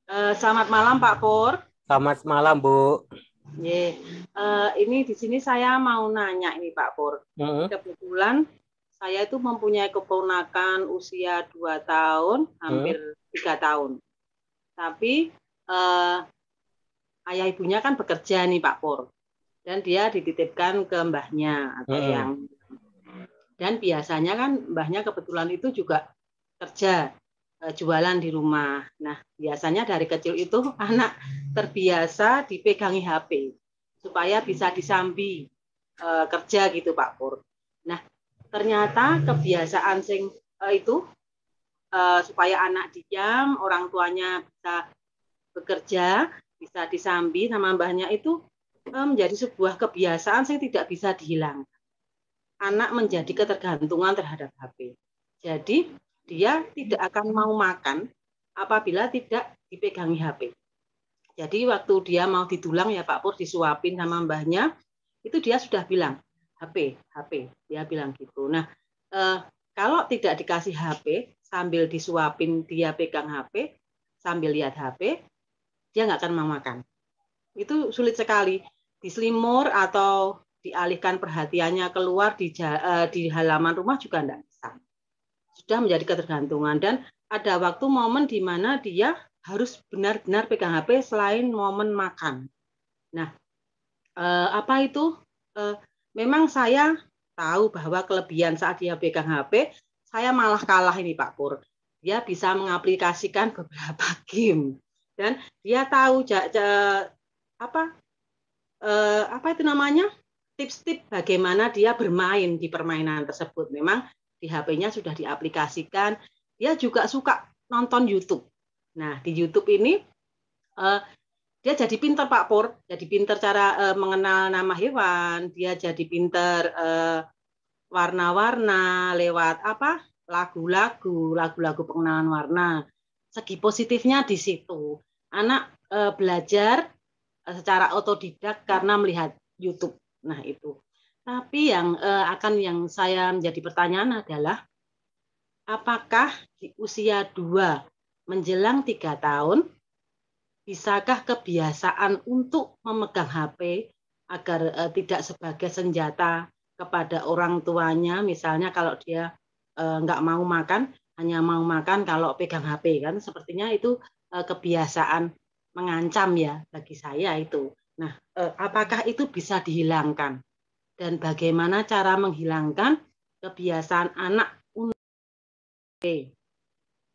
Selamat malam Pak Pur. Selamat malam Bu. Ini di sini saya mau nanya ini Pak Pur. Kebetulan saya itu mempunyai keponakan usia 2 tahun, hampir 3 tahun. Tapi ayah ibunya kan bekerja nih Pak Pur. Dan dia dititipkan ke mbahnya atau yang. Dan biasanya kan mbahnya kebetulan itu juga kerja, jualan di rumah. Nah, biasanya dari kecil itu anak terbiasa dipegangi HP supaya bisa disambi kerja gitu Pak Pur. Nah, ternyata kebiasaan itu supaya anak diam, orang tuanya bisa bekerja, bisa disambi sama mbahnya itu menjadi sebuah kebiasaan yang tidak bisa dihilangkan. Anak menjadi ketergantungan terhadap HP. Jadi dia tidak akan mau makan apabila tidak dipegangi HP. Jadi waktu dia mau didulang ya Pak Pur, disuapin sama mbahnya, itu dia sudah bilang HP. Dia bilang gitu. Nah, kalau tidak dikasih HP, sambil disuapin dia pegang HP, sambil lihat HP, dia nggak akan mau makan. Itu sulit sekali. Diselimur atau dialihkan perhatiannya keluar di halaman rumah juga tidak bisa. Sudah menjadi ketergantungan dan ada waktu momen di mana dia harus benar-benar pegang HP selain momen makan. Nah, apa itu? Memang saya tahu bahwa kelebihan saat dia pegang HP, saya malah kalah ini Pak Pur. Dia bisa mengaplikasikan beberapa game dan dia tahu apa itu namanya? Tips-tips bagaimana dia bermain di permainan tersebut. Memang di HP-nya sudah diaplikasikan. Dia juga suka nonton YouTube. Nah, di YouTube ini dia jadi pinter Pak Pur. Jadi pinter cara mengenal nama hewan. Dia jadi pinter warna-warna lewat lagu-lagu pengenalan warna. Segi positifnya di situ. Anak belajar secara otodidak karena melihat YouTube. Nah itu. Tapi yang saya menjadi pertanyaan adalah apakah di usia 2 menjelang 3 tahun bisakah kebiasaan untuk memegang HP agar tidak sebagai senjata kepada orang tuanya, misalnya kalau dia nggak mau makan, hanya mau makan kalau pegang HP kan, sepertinya itu kebiasaan mengancam ya bagi saya itu. Nah, apakah itu bisa dihilangkan? Dan bagaimana cara menghilangkan kebiasaan anak untuk HP?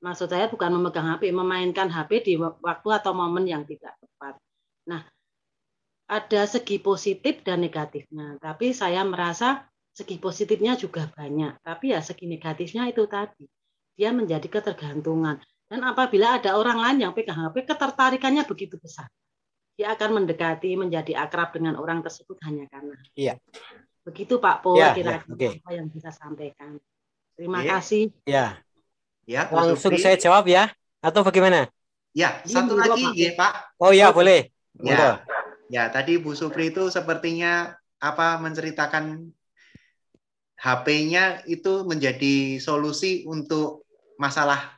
Maksud saya bukan memegang HP, memainkan HP di waktu atau momen yang tidak tepat. Nah, ada segi positif dan negatifnya. Tapi saya merasa segi positifnya juga banyak. Tapi ya segi negatifnya itu tadi. Dia menjadi ketergantungan. Dan apabila ada orang lain yang pegang HP, ketertarikannya begitu besar. Dia akan mendekati, menjadi akrab dengan orang tersebut hanya karena. Iya. Begitu Pak Pur, kira-kira apa yang bisa sampaikan. Terima kasih. Ya. Ya, langsung saya jawab ya, atau bagaimana? Ya, satu lagi ya Pak. Oh ya, boleh. Ya, tadi Bu Supri itu sepertinya menceritakan HP-nya itu menjadi solusi untuk masalah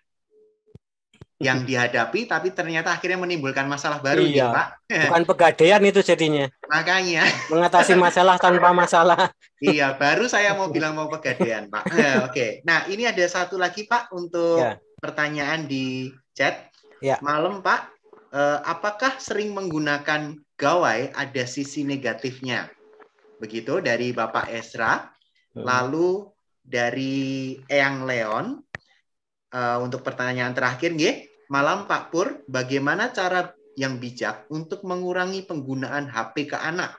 yang dihadapi, tapi ternyata akhirnya menimbulkan masalah baru nih, Pak. Bukan pegadaian itu jadinya. Makanya. Mengatasi masalah tanpa masalah. Iya, baru saya mau bilang mau pegadaian, Pak. Oke. Nah, ini ada satu lagi, Pak, untuk pertanyaan di chat. Malam, Pak. Apakah sering menggunakan gawai ada sisi negatifnya? Begitu dari Bapak Esra. Lalu dari Eyang Leon. Untuk pertanyaan terakhir, nggih. Malam Pak Pur, bagaimana cara yang bijak untuk mengurangi penggunaan HP ke anak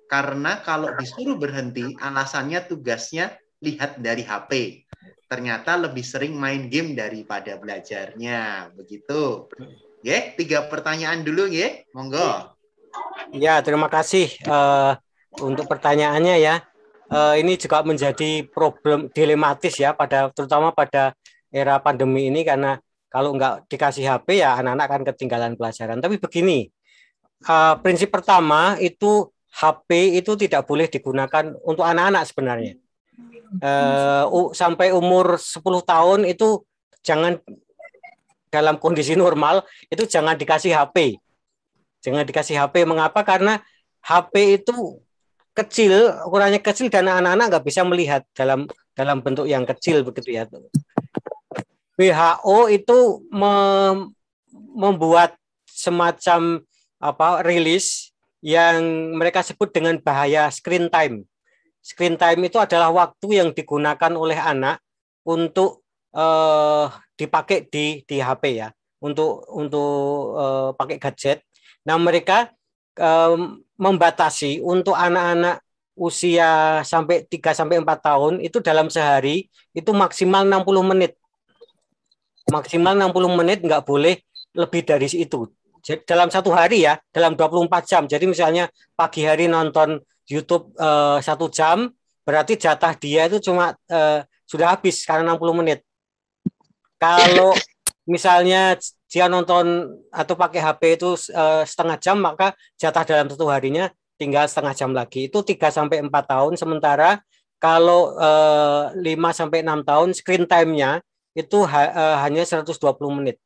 Karena kalau disuruh berhenti, alasannya tugasnya lihat dari HP. Ternyata lebih sering main game daripada belajarnya. Begitu. Ya, 3 pertanyaan dulu ya. Monggo. Ya, terima kasih untuk pertanyaannya ya. Ini juga menjadi problem dilematis ya, terutama pada era pandemi ini, karena kalau nggak dikasih HP ya anak-anak akan ketinggalan pelajaran. Tapi begini, prinsip pertama itu HP itu tidak boleh digunakan untuk anak-anak sebenarnya. Sampai umur 10 tahun itu jangan, dalam kondisi normal itu jangan dikasih HP. Jangan dikasih HP. Mengapa? Karena HP itu kecil, ukurannya kecil, dan anak-anak nggak bisa melihat dalam bentuk yang kecil begitu ya. WHO itu membuat semacam rilis yang mereka sebut dengan bahaya screen time. Screen time itu adalah waktu yang digunakan oleh anak untuk dipakai di HP ya, untuk pakai gadget. Nah, mereka membatasi untuk anak-anak usia sampai 3-4 tahun itu dalam sehari itu maksimal 60 menit. Maksimal 60 menit, nggak boleh lebih dari itu. Jadi, dalam satu hari ya, dalam 24 jam. Jadi misalnya pagi hari nonton YouTube 1 jam, berarti jatah dia itu cuma sudah habis karena 60 menit. Kalau misalnya dia nonton atau pakai HP itu setengah jam, maka jatah dalam satu harinya tinggal setengah jam lagi. Itu 3-4 tahun. Sementara kalau 5-6 tahun screen time-nya itu hanya 120 menit.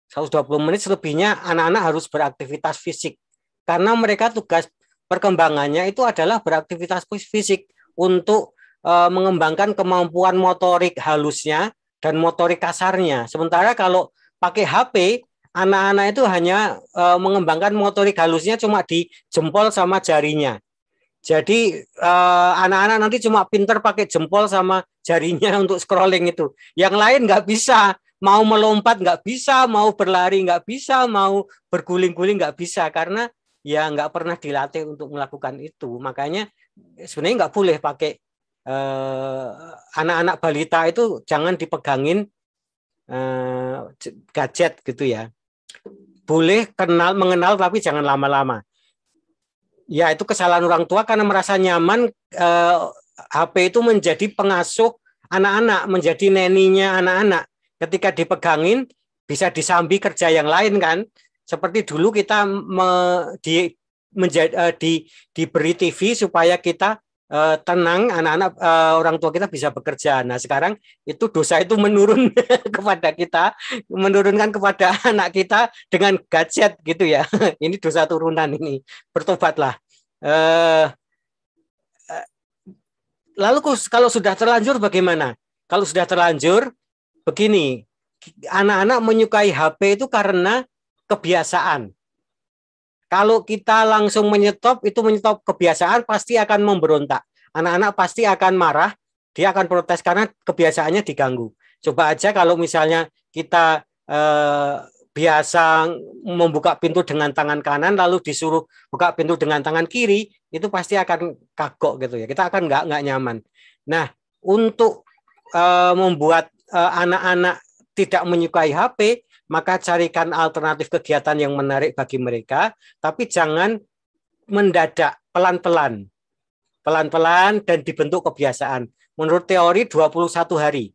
120 menit, selebihnya anak-anak harus beraktivitas fisik. Karena mereka tugas perkembangannya itu adalah beraktivitas fisik untuk mengembangkan kemampuan motorik halusnya dan motorik kasarnya. Sementara kalau pakai HP, anak-anak itu hanya mengembangkan motorik halusnya cuma di jempol sama jarinya. Jadi anak-anak nanti cuma pinter pakai jempol sama jarinya untuk scrolling itu. Yang lain nggak bisa. Mau melompat nggak bisa, mau berlari nggak bisa, mau berguling-guling nggak bisa, karena ya nggak pernah dilatih untuk melakukan itu. Makanya sebenarnya nggak boleh pakai anak-anak balita itu, jangan dipegangin gadget gitu ya. Boleh mengenal tapi jangan lama-lama. Ya, itu kesalahan orang tua karena merasa nyaman HP itu menjadi pengasuh anak-anak, menjadi neninya anak-anak. Ketika dipegangin bisa disambi kerja yang lain kan. Seperti dulu kita diberi TV supaya kita tenang, anak-anak orang tua kita bisa bekerja. Nah, sekarang itu dosa itu menurun kepada kita, menurunkan kepada anak kita dengan gadget gitu ya. Ini dosa turunan ini. Bertobatlah. Lalu kalau sudah terlanjur bagaimana? Kalau sudah terlanjur, begini, anak-anak menyukai HP itu karena kebiasaan. Kalau kita langsung menyetop kebiasaan, pasti akan memberontak. Anak-anak pasti akan marah, dia akan protes karena kebiasaannya diganggu. Coba aja kalau misalnya kita biasa membuka pintu dengan tangan kanan, lalu disuruh buka pintu dengan tangan kiri, itu pasti akan kagok gitu ya. Kita akan nggak nyaman. Nah, untuk membuat anak-anak tidak menyukai HP, maka carikan alternatif kegiatan yang menarik bagi mereka, tapi jangan mendadak, pelan-pelan. Pelan-pelan dan dibentuk kebiasaan. Menurut teori 21 hari.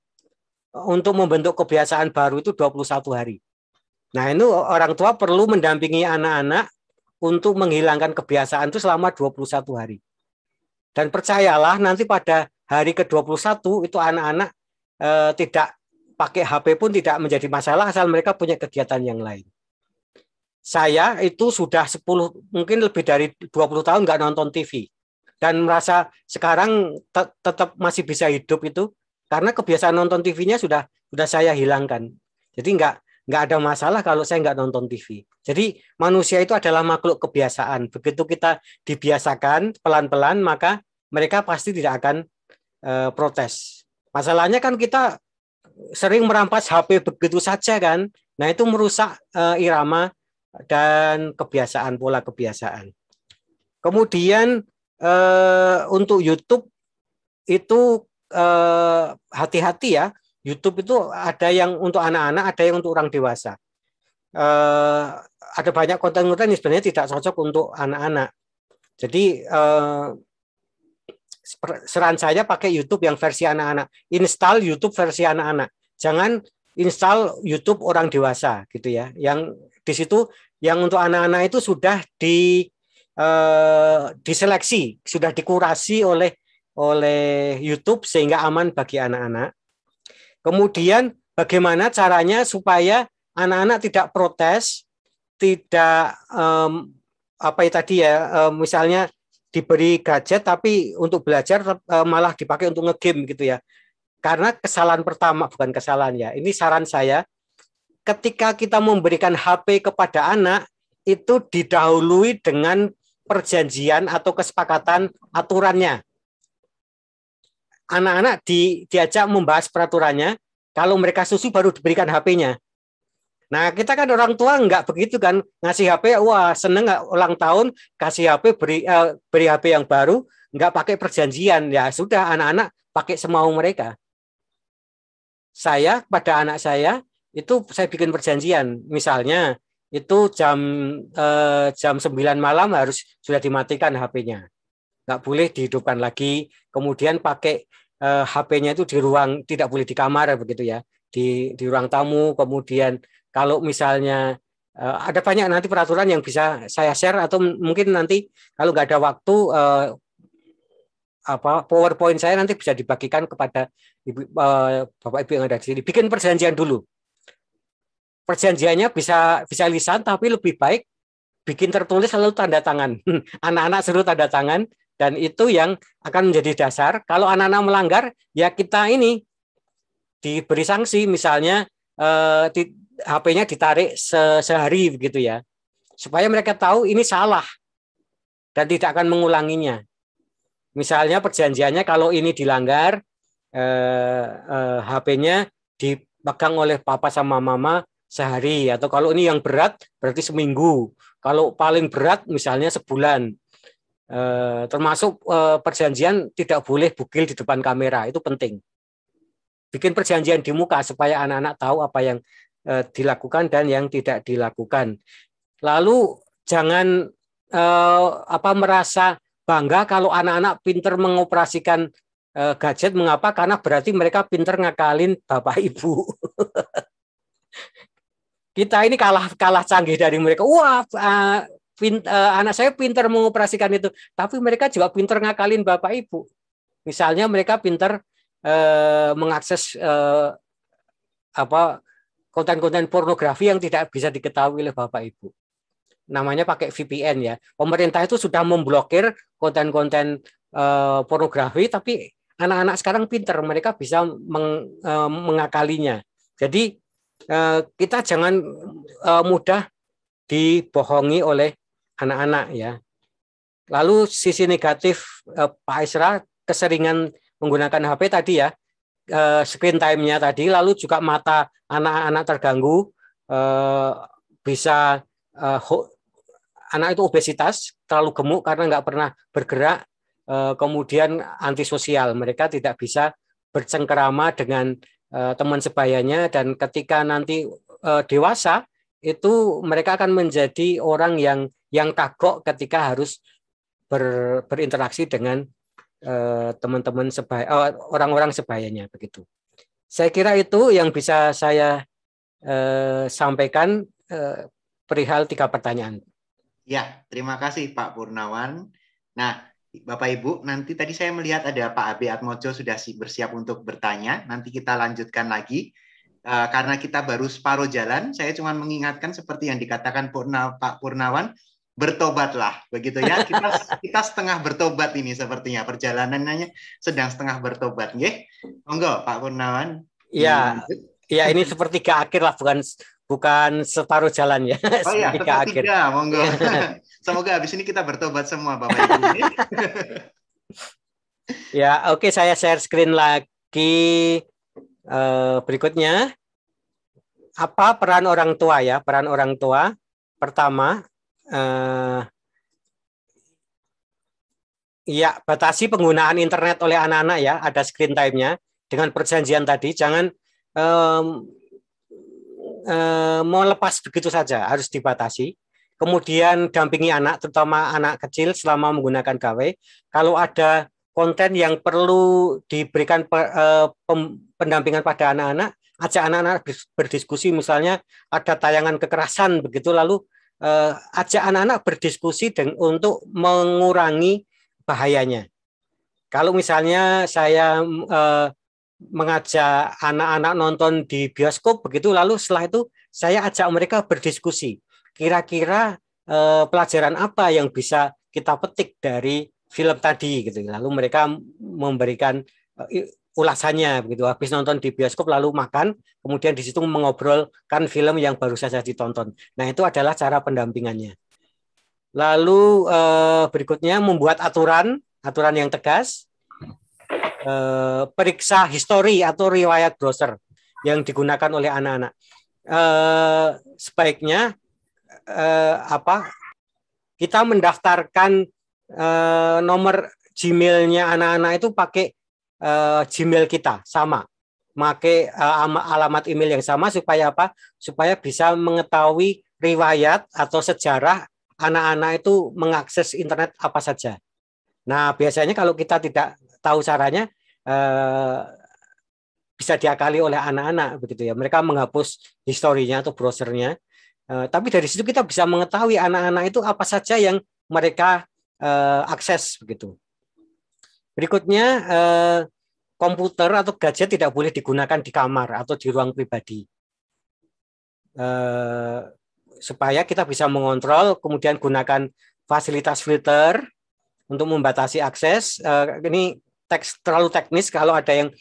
Untuk membentuk kebiasaan baru itu 21 hari. Nah, itu orang tua perlu mendampingi anak-anak untuk menghilangkan kebiasaan itu selama 21 hari. Dan percayalah, nanti pada hari ke-21 itu anak-anak tidak pakai HP pun tidak menjadi masalah asal mereka punya kegiatan yang lain. Saya itu sudah 10, mungkin lebih dari 20 tahun nggak nonton TV. Dan merasa sekarang tetap masih bisa hidup itu karena kebiasaan nonton TV-nya sudah saya hilangkan. Jadi nggak ada masalah kalau saya nggak nonton TV. Jadi manusia itu adalah makhluk kebiasaan. Begitu kita dibiasakan pelan-pelan, maka mereka pasti tidak akan protes. Masalahnya kan kita sering merampas HP begitu saja kan. Nah, itu merusak irama dan kebiasaan, pola kebiasaan. Kemudian untuk YouTube itu hati-hati ya. YouTube itu ada yang untuk anak-anak, ada yang untuk orang dewasa. Ada banyak konten-konten yang sebenarnya tidak cocok untuk anak-anak. Jadi saran saya pakai YouTube yang versi anak-anak. Install YouTube versi anak-anak. Jangan install YouTube orang dewasa gitu ya. Yang di situ yang untuk anak-anak itu sudah diseleksi, sudah dikurasi oleh YouTube sehingga aman bagi anak-anak. Kemudian bagaimana caranya supaya anak-anak tidak protes, tidak misalnya diberi gadget tapi untuk belajar malah dipakai untuk ngegame gitu ya. Karena kesalahan pertama, bukan kesalahan ya, ini saran saya, ketika kita memberikan HP kepada anak itu didahului dengan perjanjian atau kesepakatan aturannya. Anak-anak diajak membahas peraturannya, kalau mereka setuju baru diberikan HP-nya. Nah, kita kan orang tua nggak begitu kan, ngasih HP, wah seneng nggak ulang tahun, kasih HP, beri HP yang baru, nggak pakai perjanjian, ya sudah anak-anak pakai semau mereka. Saya pada anak saya itu saya bikin perjanjian, misalnya itu jam 9 malam harus sudah dimatikan HP-nya, nggak boleh dihidupkan lagi, kemudian pakai HP-nya itu di ruang, tidak boleh di kamar begitu ya, di ruang tamu, kemudian kalau misalnya ada banyak nanti peraturan yang bisa saya share atau mungkin nanti kalau nggak ada waktu PowerPoint saya nanti bisa dibagikan kepada Bapak Ibu yang ada di sini. Bikin perjanjian dulu. Perjanjiannya bisa lisan tapi lebih baik bikin tertulis lalu tanda tangan. Anak-anak suruh tanda tangan dan itu yang akan menjadi dasar. Kalau anak-anak melanggar ya kita ini diberi sanksi, misalnya HP-nya ditarik sehari begitu ya, supaya mereka tahu ini salah dan tidak akan mengulanginya. Misalnya perjanjiannya kalau ini dilanggar, HP-nya dipegang oleh papa sama mama sehari, atau kalau ini yang berat berarti seminggu, kalau paling berat misalnya sebulan. Termasuk perjanjian tidak boleh bugil di depan kamera, itu penting. Bikin perjanjian di muka supaya anak-anak tahu apa yang dilakukan dan yang tidak dilakukan. Lalu jangan merasa bangga kalau anak-anak pinter mengoperasikan gadget. Mengapa? Karena berarti mereka pinter ngakalin bapak ibu. Kita ini kalah canggih dari mereka. Wah, anak saya pinter mengoperasikan itu, tapi mereka juga pinter ngakalin bapak ibu. Misalnya mereka pinter mengakses konten-konten pornografi yang tidak bisa diketahui oleh Bapak Ibu. Namanya pakai VPN ya. Pemerintah itu sudah memblokir konten-konten pornografi, tapi anak-anak sekarang pinter, mereka bisa mengakalinya. Jadi kita jangan mudah dibohongi oleh anak-anak ya. Lalu sisi negatif Pak Isra, keseringan menggunakan HP tadi ya. Screen time-nya tadi, lalu juga mata anak-anak terganggu, bisa anak itu obesitas, terlalu gemuk karena nggak pernah bergerak, kemudian antisosial, mereka tidak bisa bercengkerama dengan teman sebayanya, dan ketika nanti dewasa itu mereka akan menjadi orang yang kagok ketika harus berinteraksi dengan teman-teman orang-orang sebayanya begitu. Saya kira itu yang bisa saya sampaikan perihal 3 pertanyaan. Ya, terima kasih Pak Purnawan. Nah, Bapak Ibu, nanti tadi saya melihat ada Pak Abe Atmojo sudah bersiap untuk bertanya. Nanti kita lanjutkan lagi. Karena kita baru separuh jalan, saya cuma mengingatkan seperti yang dikatakan Pak Purnawan, bertobatlah, begitu ya. Kita setengah bertobat ini sepertinya, perjalanannya sedang setengah bertobat, nggih. Monggo Pak Purnawan. Iya, ya ini sepertiga akhir lah, bukan separuh jalan ya. Oh iya, sepertiga, monggo. Semoga habis ini kita bertobat semua Bapak Ibu. Ya, oke, saya share screen lagi. Berikutnya, apa peran orang tua ya? Peran orang tua pertama, Iya, batasi penggunaan internet oleh anak-anak ya, ada screen time-nya dengan perjanjian tadi, jangan mau lepas begitu saja, harus dibatasi. Kemudian dampingi anak, terutama anak kecil selama menggunakan gawai. Kalau ada konten yang perlu diberikan pendampingan pada anak-anak, ajak anak-anak berdiskusi, misalnya ada tayangan kekerasan begitu, lalu ajak anak-anak berdiskusi untuk mengurangi bahayanya. Kalau misalnya saya mengajak anak-anak nonton di bioskop begitu, lalu setelah itu saya ajak mereka berdiskusi. Kira-kira pelajaran apa yang bisa kita petik dari film tadi gitu. Lalu mereka memberikan ulasannya begitu. Habis nonton di bioskop lalu makan, kemudian di situ mengobrolkan film yang baru saja ditonton. Nah, itu adalah cara pendampingannya. Lalu berikutnya membuat aturan yang tegas, periksa histori atau riwayat browser yang digunakan oleh anak-anak. Sebaiknya kita mendaftarkan nomor Gmail-nya anak-anak itu pakai Gmail kita sama, pakai alamat email yang sama supaya apa? Supaya bisa mengetahui riwayat atau sejarah anak-anak itu mengakses internet apa saja. Nah, biasanya kalau kita tidak tahu caranya, bisa diakali oleh anak-anak begitu ya. Mereka menghapus historinya atau browsernya. Tapi dari situ kita bisa mengetahui anak-anak itu apa saja yang mereka akses begitu. Berikutnya, komputer atau gadget tidak boleh digunakan di kamar atau di ruang pribadi. Supaya kita bisa mengontrol, kemudian gunakan fasilitas filter untuk membatasi akses. Ini terlalu teknis, kalau ada yang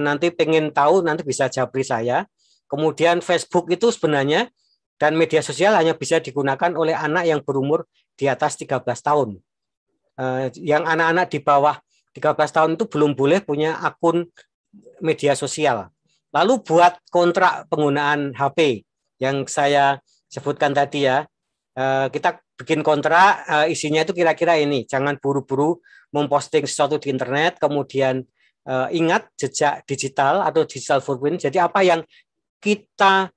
nanti pengen tahu nanti bisa japri saya. Kemudian Facebook itu sebenarnya dan media sosial hanya bisa digunakan oleh anak yang berumur di atas 13 tahun. Yang anak-anak di bawah 13 tahun itu belum boleh punya akun media sosial. Lalu buat kontrak penggunaan HP yang saya sebutkan tadi ya, kita bikin kontrak, isinya itu kira-kira ini, jangan buru-buru memposting sesuatu di internet, kemudian ingat jejak digital atau digital footprint. Jadi apa yang kita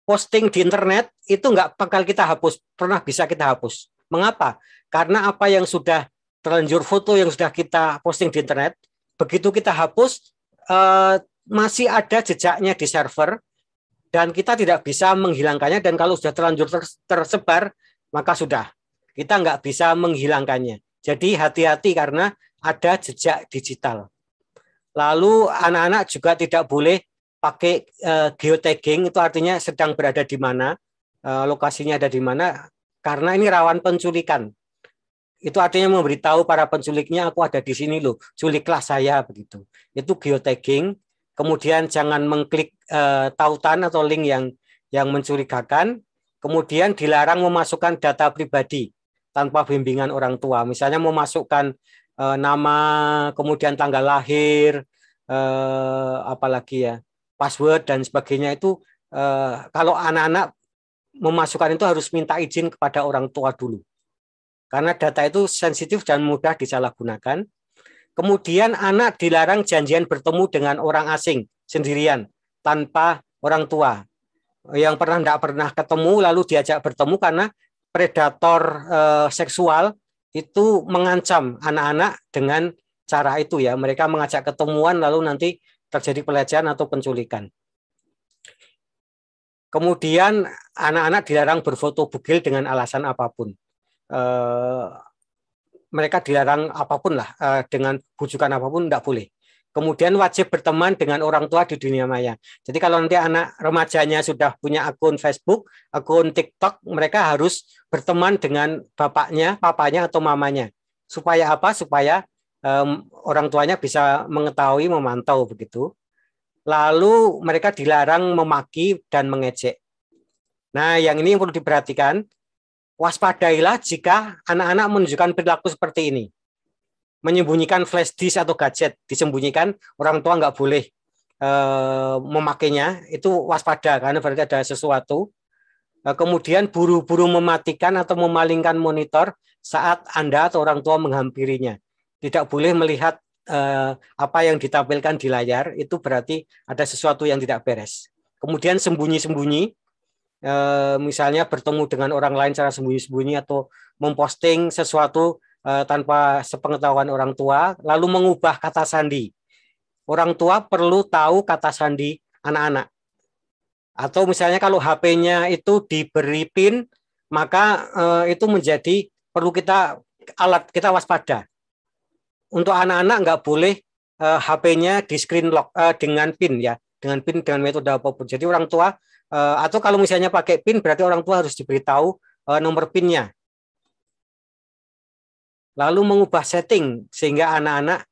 posting di internet itu nggak bakal kita hapus, pernah bisa kita hapus. Mengapa? Karena apa yang sudah terlanjur foto yang sudah kita posting di internet, begitu kita hapus, masih ada jejaknya di server, dan kita tidak bisa menghilangkannya, dan kalau sudah terlanjur tersebar, maka sudah, kita nggak bisa menghilangkannya. Jadi hati-hati karena ada jejak digital. Lalu anak-anak juga tidak boleh pakai geotagging, itu artinya sedang berada di mana, lokasinya ada di mana, karena ini rawan penculikan. Itu artinya memberitahu para penculiknya, aku ada di sini loh, culiklah saya begitu. Itu geotagging. Kemudian jangan mengklik tautan atau link yang mencurigakan. Kemudian dilarang memasukkan data pribadi tanpa bimbingan orang tua. Misalnya memasukkan nama, kemudian tanggal lahir, apalagi ya, password dan sebagainya itu. Kalau anak-anak memasukkan itu harus minta izin kepada orang tua dulu. Karena data itu sensitif dan mudah disalahgunakan. Kemudian anak dilarang janjian bertemu dengan orang asing sendirian tanpa orang tua. Yang tidak pernah ketemu lalu diajak bertemu, karena predator seksual itu mengancam anak-anak dengan cara itu ya. Mereka mengajak ketemuan lalu nanti terjadi pelecehan atau penculikan. Kemudian anak-anak dilarang berfoto bugil dengan alasan apapun. Mereka dilarang apapun lah, dengan bujukan apapun tidak boleh. Kemudian wajib berteman dengan orang tua di dunia maya. Jadi kalau nanti anak remajanya sudah punya akun Facebook, akun TikTok, mereka harus berteman dengan bapaknya, papanya atau mamanya. Supaya apa? Supaya orang tuanya bisa mengetahui, memantau begitu. Lalu mereka dilarang memaki dan mengejek. Nah, yang ini yang perlu diperhatikan. Waspadailah jika anak-anak menunjukkan perilaku seperti ini. Menyembunyikan flash disk atau gadget, disembunyikan, orang tua nggak boleh memakainya, itu waspada karena berarti ada sesuatu. kemudian buru-buru mematikan atau memalingkan monitor saat Anda atau orang tua menghampirinya. Tidak boleh melihat apa yang ditampilkan di layar, itu berarti ada sesuatu yang tidak beres. Kemudian sembunyi-sembunyi, misalnya bertemu dengan orang lain secara sembunyi-sembunyi atau memposting sesuatu tanpa sepengetahuan orang tua, lalu mengubah kata sandi. Orang tua perlu tahu kata sandi anak-anak. Atau misalnya kalau HP-nya itu diberi PIN, maka itu menjadi perlu kita waspada. Untuk anak-anak nggak boleh HP-nya di screen lock dengan PIN ya, dengan PIN dengan metode apapun. Jadi orang tua atau kalau misalnya pakai PIN berarti orang tua harus diberitahu nomor PIN-nya. Lalu mengubah setting sehingga anak-anak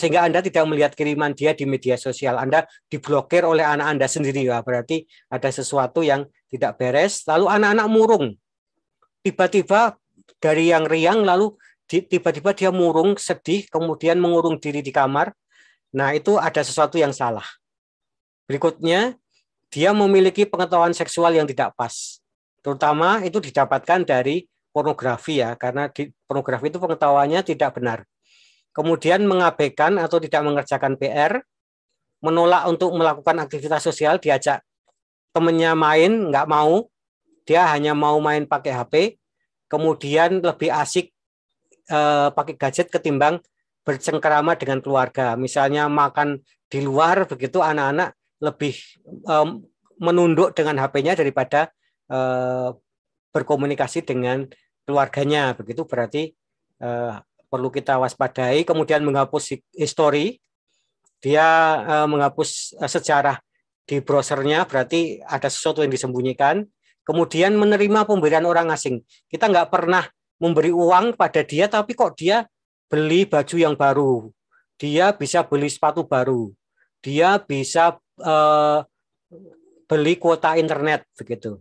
sehingga Anda tidak melihat kiriman dia di media sosial. Anda diblokir oleh anak Anda sendiri, ya, berarti ada sesuatu yang tidak beres. Lalu anak-anak murung. Tiba-tiba dari yang riang lalu tiba-tiba dia murung, sedih, kemudian mengurung diri di kamar. Nah, itu ada sesuatu yang salah. Berikutnya, dia memiliki pengetahuan seksual yang tidak pas. Terutama itu didapatkan dari pornografi ya, karena di pornografi itu pengetahuannya tidak benar. Kemudian mengabaikan atau tidak mengerjakan PR, menolak untuk melakukan aktivitas sosial, diajak temennya main, nggak mau, dia hanya mau main pakai HP, kemudian lebih asik pakai gadget ketimbang bercengkerama dengan keluarga. Misalnya makan di luar, begitu anak-anak lebih menunduk dengan HP-nya daripada berkomunikasi dengan keluarganya, begitu berarti perlu kita waspadai. Kemudian menghapus history, dia menghapus sejarah di browsernya, berarti ada sesuatu yang disembunyikan. Kemudian menerima pemberian orang asing, kita nggak pernah memberi uang pada dia, tapi kok dia beli baju yang baru, dia bisa beli sepatu baru, dia bisa beli kuota internet, begitu.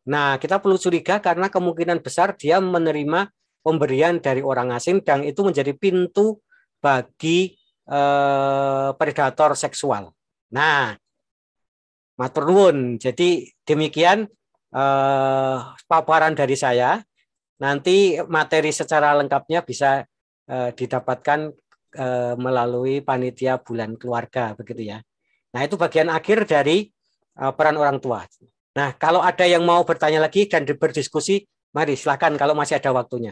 Nah, kita perlu curiga karena kemungkinan besar dia menerima pemberian dari orang asing dan itu menjadi pintu bagi predator seksual. Nah, matur nuwun. Jadi demikian paparan dari saya. Nanti materi secara lengkapnya bisa didapatkan melalui panitia bulan keluarga, begitu ya. Nah, itu bagian akhir dari peran orang tua. Nah, kalau ada yang mau bertanya lagi dan berdiskusi, mari silakan kalau masih ada waktunya.